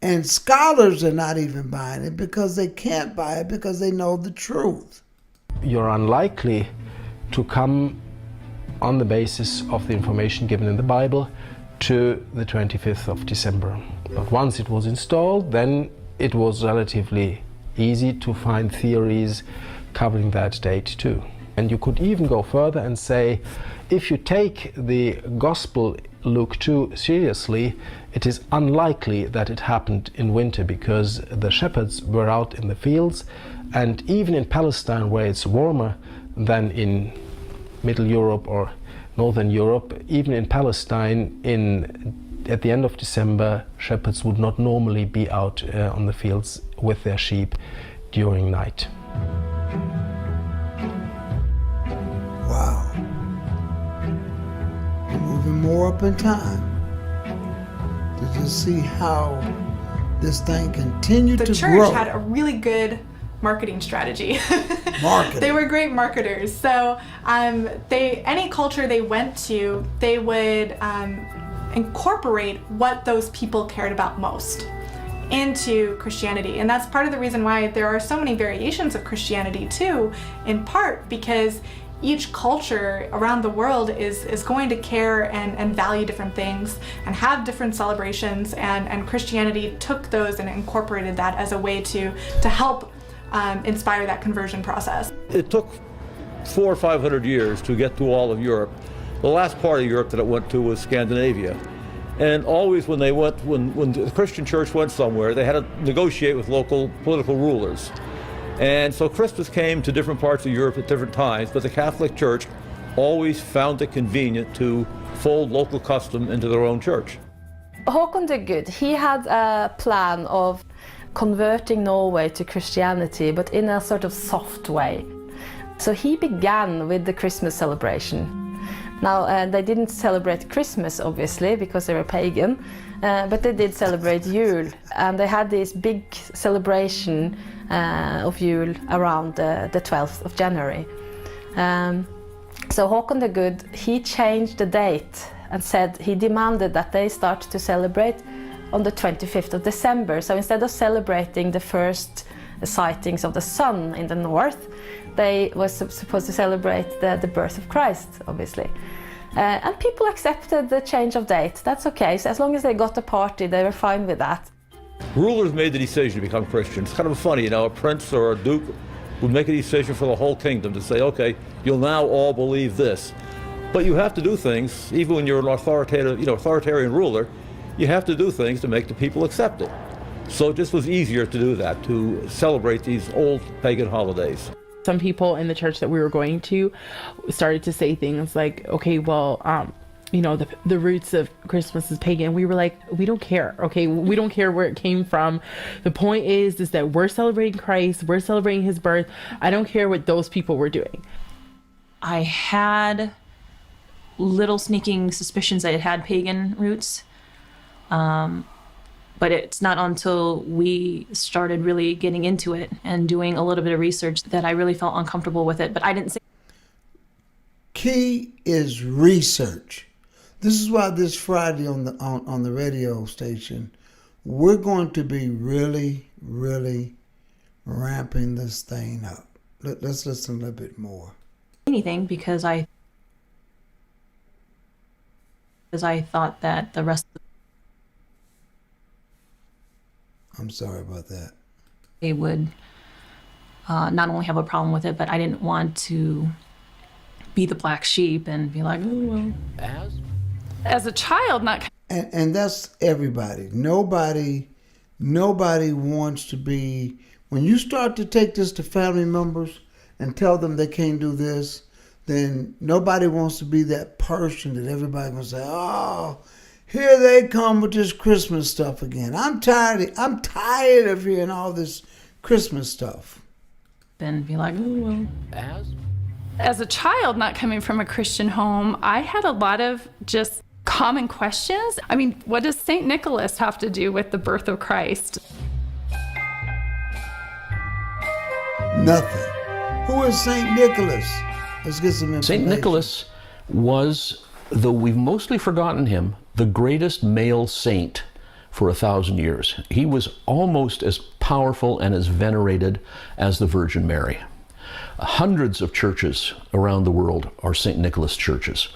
And scholars are not even buying it because they can't buy it because they know the truth. You're unlikely to come on the basis of the information given in the Bible to the 25th of December. But once it was installed, then it was relatively easy to find theories covering that date too. And you could even go further and say, if you take the Gospel Luke 2 seriously, it is unlikely that it happened in winter because the shepherds were out in the fields, and even in Palestine, where it's warmer than in Middle Europe or Northern Europe, even in Palestine, at the end of December, shepherds would not normally be out on the fields with their sheep during night. Wow. We're moving more up in time to just see how this thing continued to grow. The church had a really good marketing strategy. Marketing. They were great marketers. So any culture they went to, they would incorporate what those people cared about most into Christianity. And that's part of the reason why there are so many variations of Christianity too, in part because each culture around the world is going to care and value different things and have different celebrations, and Christianity took those and incorporated that as a way to help inspire that conversion process. It took 400 or 500 years to get to all of Europe. The last part of Europe that it went to was Scandinavia. And always when the Christian church went somewhere, they had to negotiate with local political rulers. And so Christmas came to different parts of Europe at different times, but the Catholic Church always found it convenient to fold local custom into their own church. Håkon the Good, he had a plan of converting Norway to Christianity, but in a sort of soft way. So he began with the Christmas celebration. Now, they didn't celebrate Christmas, obviously, because they were pagan, but they did celebrate Yule. And they had this big celebration of Yule around the 12th of January. So Håkon the Good, he changed the date and said he demanded that they start to celebrate on the 25th of December. So instead of celebrating the first sightings of the sun in the north, they were supposed to celebrate the birth of Christ, obviously. And people accepted the change of date. That's okay. So as long as they got a party, they were fine with that. Rulers made the decision to become Christians. It's kind of funny, a prince or a duke would make a decision for the whole kingdom to say, okay, you'll now all believe this. But you have to do things, even when you're an authoritarian ruler, you have to do things to make the people accept it. So it just was easier to do that, to celebrate these old pagan holidays. Some people in the church that we were going to started to say things like, okay, well, the roots of Christmas is pagan. We were like, we don't care, okay? We don't care where it came from. The point is that we're celebrating Christ, we're celebrating his birth. I don't care what those people were doing. I had little sneaking suspicions that it had pagan roots. But it's not until we started really getting into it and doing a little bit of research that I really felt uncomfortable with it. But I didn't say. Key is research. This is why this Friday on the radio station, we're going to be really, really ramping this thing up. Let's listen a little bit more. Anything because I thought that the rest of I'm sorry about that. They would not only have a problem with it, but I didn't want to be the black sheep and be like, oh, well. As a child, not. And that's everybody. Nobody wants to be. When you start to take this to family members and tell them they can't do this, then nobody wants to be that person that everybody gonna say, oh, here they come with this Christmas stuff again. I'm tired of hearing all this Christmas stuff. Then be like, oh, well. As a child, not coming from a Christian home, I had a lot of just common questions. I mean, what does St. Nicholas have to do with the birth of Christ? Nothing. Who is St. Nicholas? Let's get some information. St. Nicholas was, though we've mostly forgotten him, the greatest male saint for 1,000 years. He was almost as powerful and as venerated as the Virgin Mary. Hundreds of churches around the world are St. Nicholas churches.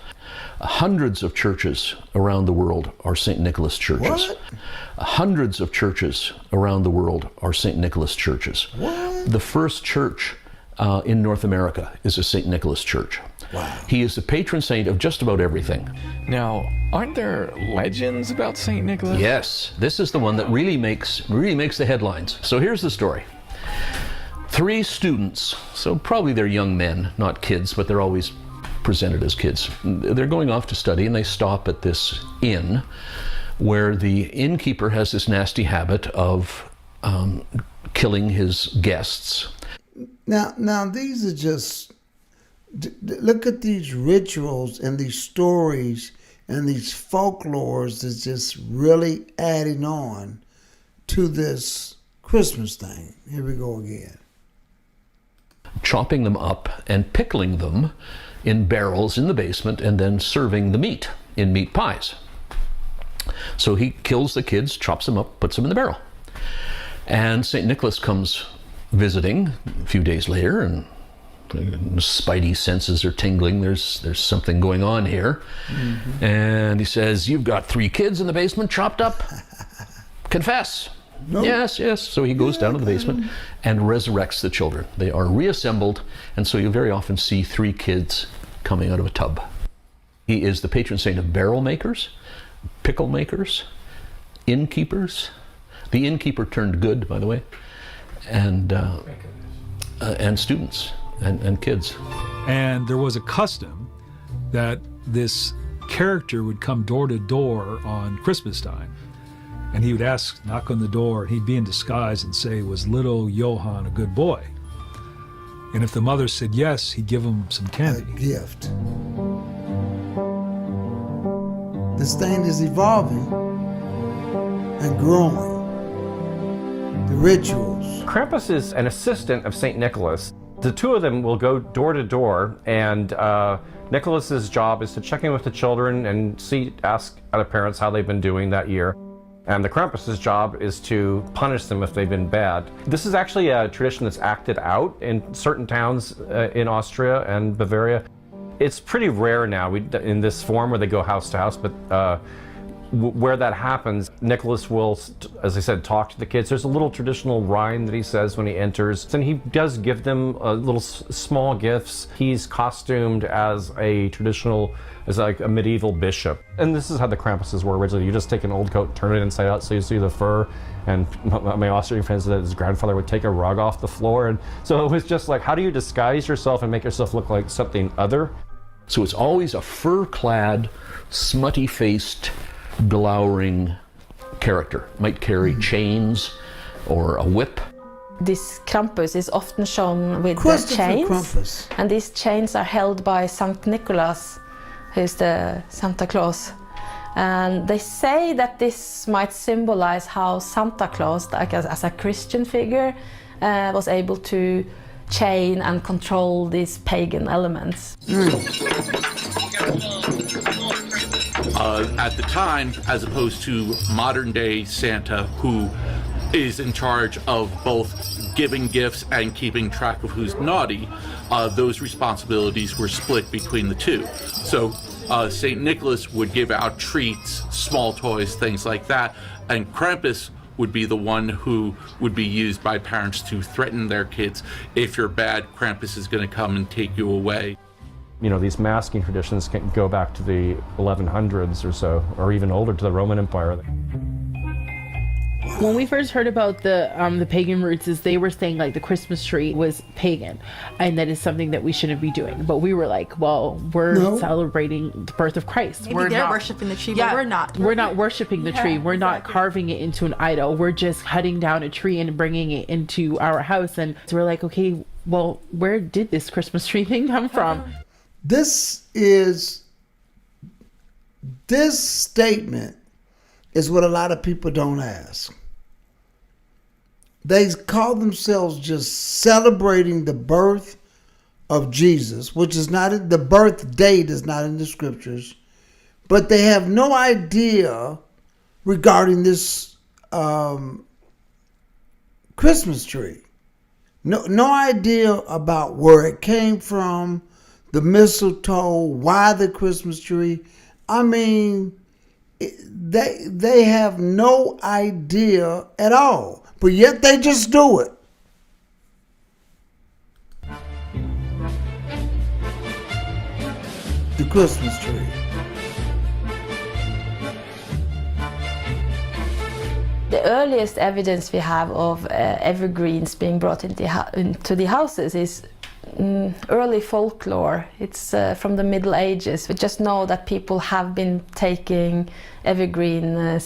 Hundreds of churches around the world are St. Nicholas churches. What? Hundreds of churches around the world are St. Nicholas churches. What? The first church in North America is a St. Nicholas church. Wow. He is the patron saint of just about everything. Now, aren't there legends about St. Nicholas? Yes, this is the one that really makes the headlines. So here's the story. 3 students, so probably they're young men, not kids, but they're always presented as kids. They're going off to study and they stop at this inn where the innkeeper has this nasty habit of killing his guests. Now these are just, look at these rituals and these stories and these folklores that's just really adding on to this Christmas thing. Here we go again. Chopping them up and pickling them in barrels in the basement and then serving the meat in meat pies. So he kills the kids, chops them up, puts them in the barrel. And St. Nicholas comes visiting a few days later, and spidey senses are tingling. There's something going on here. Mm-hmm. And he says, "You've got 3 kids in the basement chopped up. Confess." No. Yes. So he goes down to the basement and resurrects the children. They are reassembled, and so you very often see 3 kids coming out of a tub. He is the patron saint of barrel makers, pickle makers, innkeepers. The innkeeper turned good, by the way, and students and kids. And there was a custom that this character would come door to door on Christmas time. And he would knock on the door, and he'd be in disguise and say, "Was little Johann a good boy?" And if the mother said yes, he'd give him some candy. A gift. This thing is evolving and growing. The rituals. Krampus is an assistant of St. Nicholas. The 2 of them will go door to door, and Nicholas's job is to check in with the children and ask other parents how they've been doing that year. And the Krampus's job is to punish them if they've been bad. This is actually a tradition that's acted out in certain towns in Austria and Bavaria. It's pretty rare now in this form where they go house to house, but where that happens, Nicholas will, as I said, talk to the kids. There's a little traditional rhyme that he says when he enters, and he does give them little small gifts. He's costumed as like a medieval bishop. And this is how the Krampuses were originally. You just take an old coat, turn it inside out so you see the fur. And my Austrian friend said that his grandfather would take a rug off the floor. And so it was just like, how do you disguise yourself and make yourself look like something other? So it's always a fur-clad, smutty-faced, glowering character. Might carry chains or a whip. This Krampus is often shown with Christopher chains, Krampus. and these chains are held by Saint Nicholas, who's the Santa Claus. And they say that this might symbolize how Santa Claus, like as a Christian figure, was able to chain and control these pagan elements. At the time, as opposed to modern day Santa, who is in charge of both giving gifts and keeping track of who's naughty, those responsibilities were split between the 2. So St. Nicholas would give out treats, small toys, things like that, and Krampus would be the one who would be used by parents to threaten their kids. If you're bad, Krampus is going to come and take you away. You know, these masking traditions can go back to the 1100s or so, or even older, to the Roman Empire. When we first heard about the pagan roots, is they were saying like the Christmas tree was pagan, and that is something that we shouldn't be doing. But we were like, well, we're celebrating the birth of Christ. Maybe they're worshiping the tree, but we're not. We're not worshiping the tree. We're not carving it into an idol. We're just cutting down a tree and bringing it into our house. And so we're like, okay, well, where did this Christmas tree thing come from? This statement is what a lot of people don't ask. They call themselves just celebrating the birth of Jesus, which is not, the birth date is not in the scriptures, but they have no idea regarding this Christmas tree. No idea about where it came from, the mistletoe, why the Christmas tree. I mean, they have no idea at all, but yet they just do it. The Christmas tree. The earliest evidence we have of evergreens being brought into the houses is early folklore. It's from the Middle Ages. We just know that people have been taking evergreen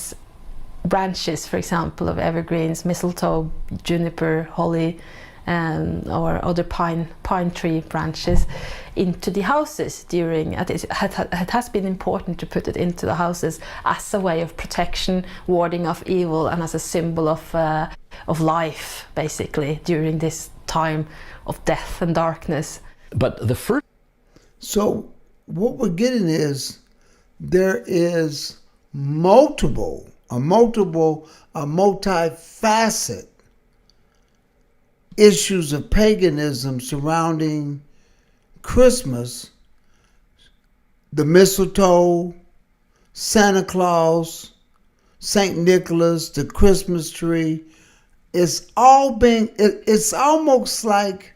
branches, for example, of evergreens, mistletoe, juniper, holly, or other pine tree branches into the houses during. It has been important to put it into the houses as a way of protection, warding off evil, and as a symbol of life, basically, during this time of death and darkness. But the first. So what we're getting is there is a multifaceted issues of paganism surrounding Christmas, the mistletoe, Santa Claus, St. Nicholas, the Christmas tree. It's almost like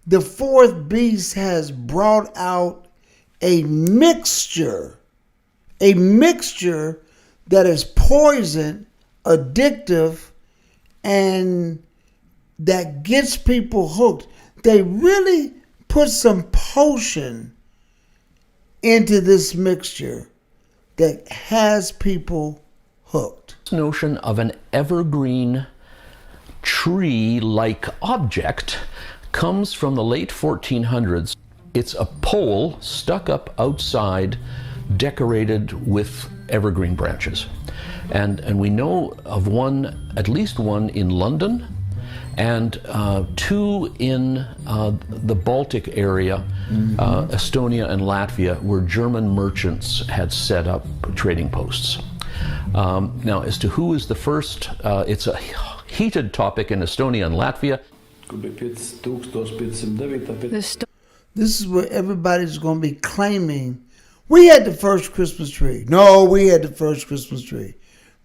the fourth beast has brought out a mixture that is poison, addictive, and that gets people hooked. They really put some potion into this mixture that has people hooked. This notion of an evergreen tree-like object comes from the late 1400s. It's a pole stuck up outside, decorated with evergreen branches. And we know of one, at least one in London, and two in the Baltic area, Estonia and Latvia, where German merchants had set up trading posts. Now, as to who is the first, it's a heated topic in Estonia and Latvia. This is where everybody's going to be claiming, we had the first Christmas tree. No, we had the first Christmas tree.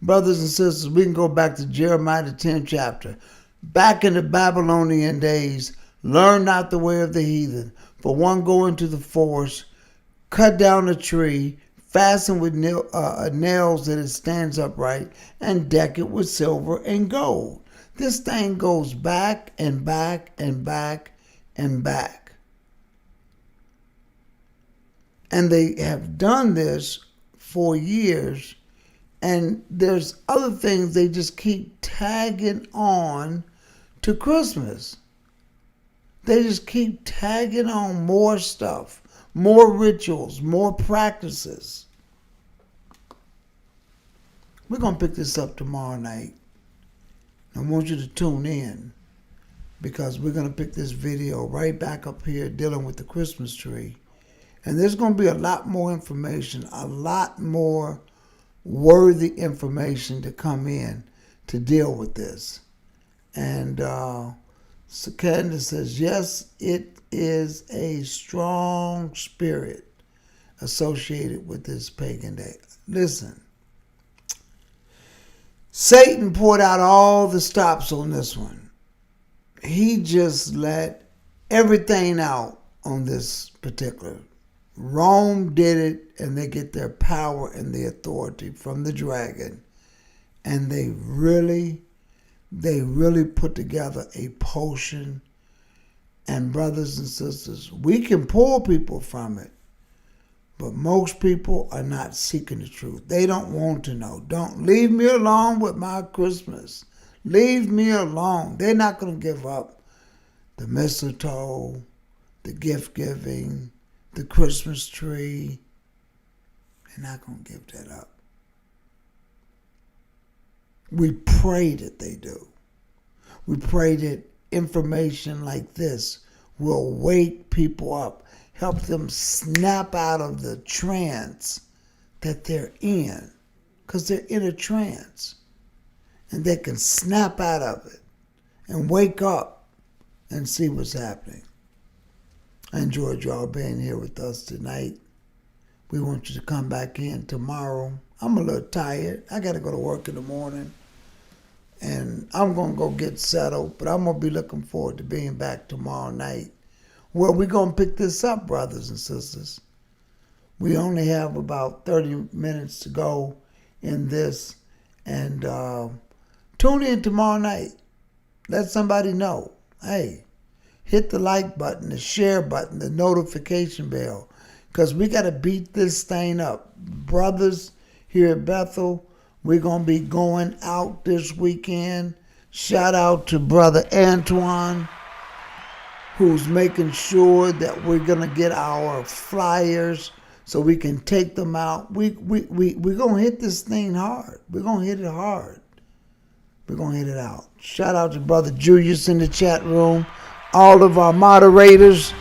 Brothers and sisters, we can go back to Jeremiah, the 10th chapter. Back in the Babylonian days, learn not the way of the heathen. For one go into the forest, cut down a tree, fasten with nails that it stands upright, and deck it with silver and gold. This thing goes back and back and back and back. And they have done this for years, and there's other things they just keep tagging on to Christmas. They just keep tagging on more stuff, more rituals, more practices. We're going to pick this up tomorrow night. I want you to tune in, because we're going to pick this video right back up here dealing with the Christmas tree. And there's going to be a lot more information, a lot more worthy information to come in to deal with this. And so Candace says, yes, it is a strong spirit associated with this pagan day. Listen, Satan poured out all the stops on this one. He just let everything out on this particular. Rome did it, and they get their power and the authority from the dragon. And they really put together a potion. And brothers and sisters, we can pull people from it, but most people are not seeking the truth. They don't want to know. Don't leave me alone with my Christmas. Leave me alone. They're not going to give up the mistletoe, the gift giving, the Christmas tree. They're not going to give that up. We pray that they do. We pray that information like this will wake people up, help them snap out of the trance that they're in, because they're in a trance, and they can snap out of it and wake up and see what's happening. I enjoyed y'all being here with us tonight. We want you to come back in tomorrow. I'm a little tired. I got to go to work in the morning, and I'm going to go get settled, but I'm going to be looking forward to being back tomorrow night. Well, we're going to pick this up, brothers and sisters. We only have about 30 minutes to go in this, and tune in tomorrow night. Let somebody know. Hey, hit the like button, the share button, the notification bell, because we got to beat this thing up. Brothers here at Bethel, we're going to be going out this weekend. Shout out to Brother Antoine, who's making sure that we're going to get our flyers so we can take them out. We're going to hit this thing hard. We're going to hit it hard. We're going to hit it out. Shout out to Brother Julius in the chat room. All of our moderators.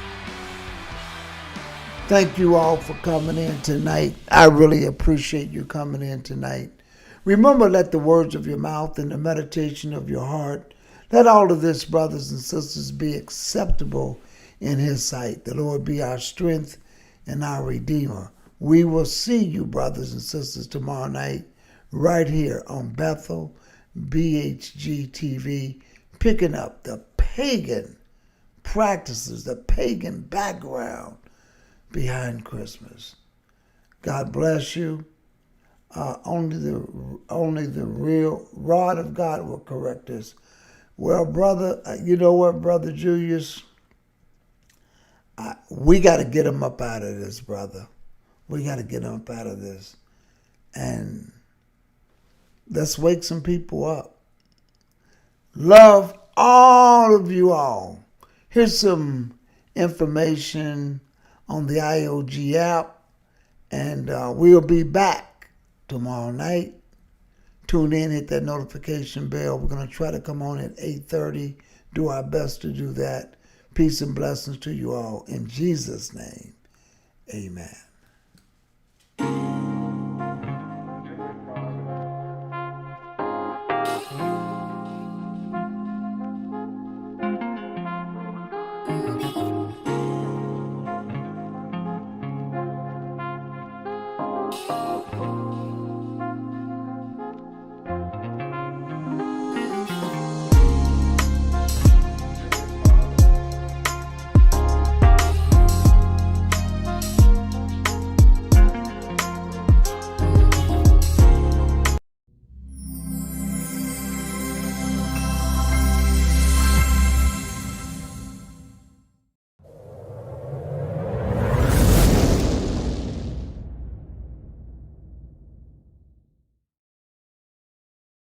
Thank you all for coming in tonight. I really appreciate you coming in tonight. Remember, let the words of your mouth and the meditation of your heart, let all of this, brothers and sisters, be acceptable in His sight. The Lord be our strength and our Redeemer. We will see you, brothers and sisters, tomorrow night right here on Bethel BHG TV, picking up the pagan practices, the pagan background behind Christmas. God bless you. Only the real rod of God will correct us. Well, brother, you know what, Brother Julius? We got to get him up out of this, brother. We got to get him up out of this. And let's wake some people up. Love all of you all. Here's some information on the IOG app, and we'll be back tomorrow night. Tune in, hit that notification bell. We're going to try to come on at 8:30, do our best to do that. Peace and blessings to you all. In Jesus' name, amen. Oh,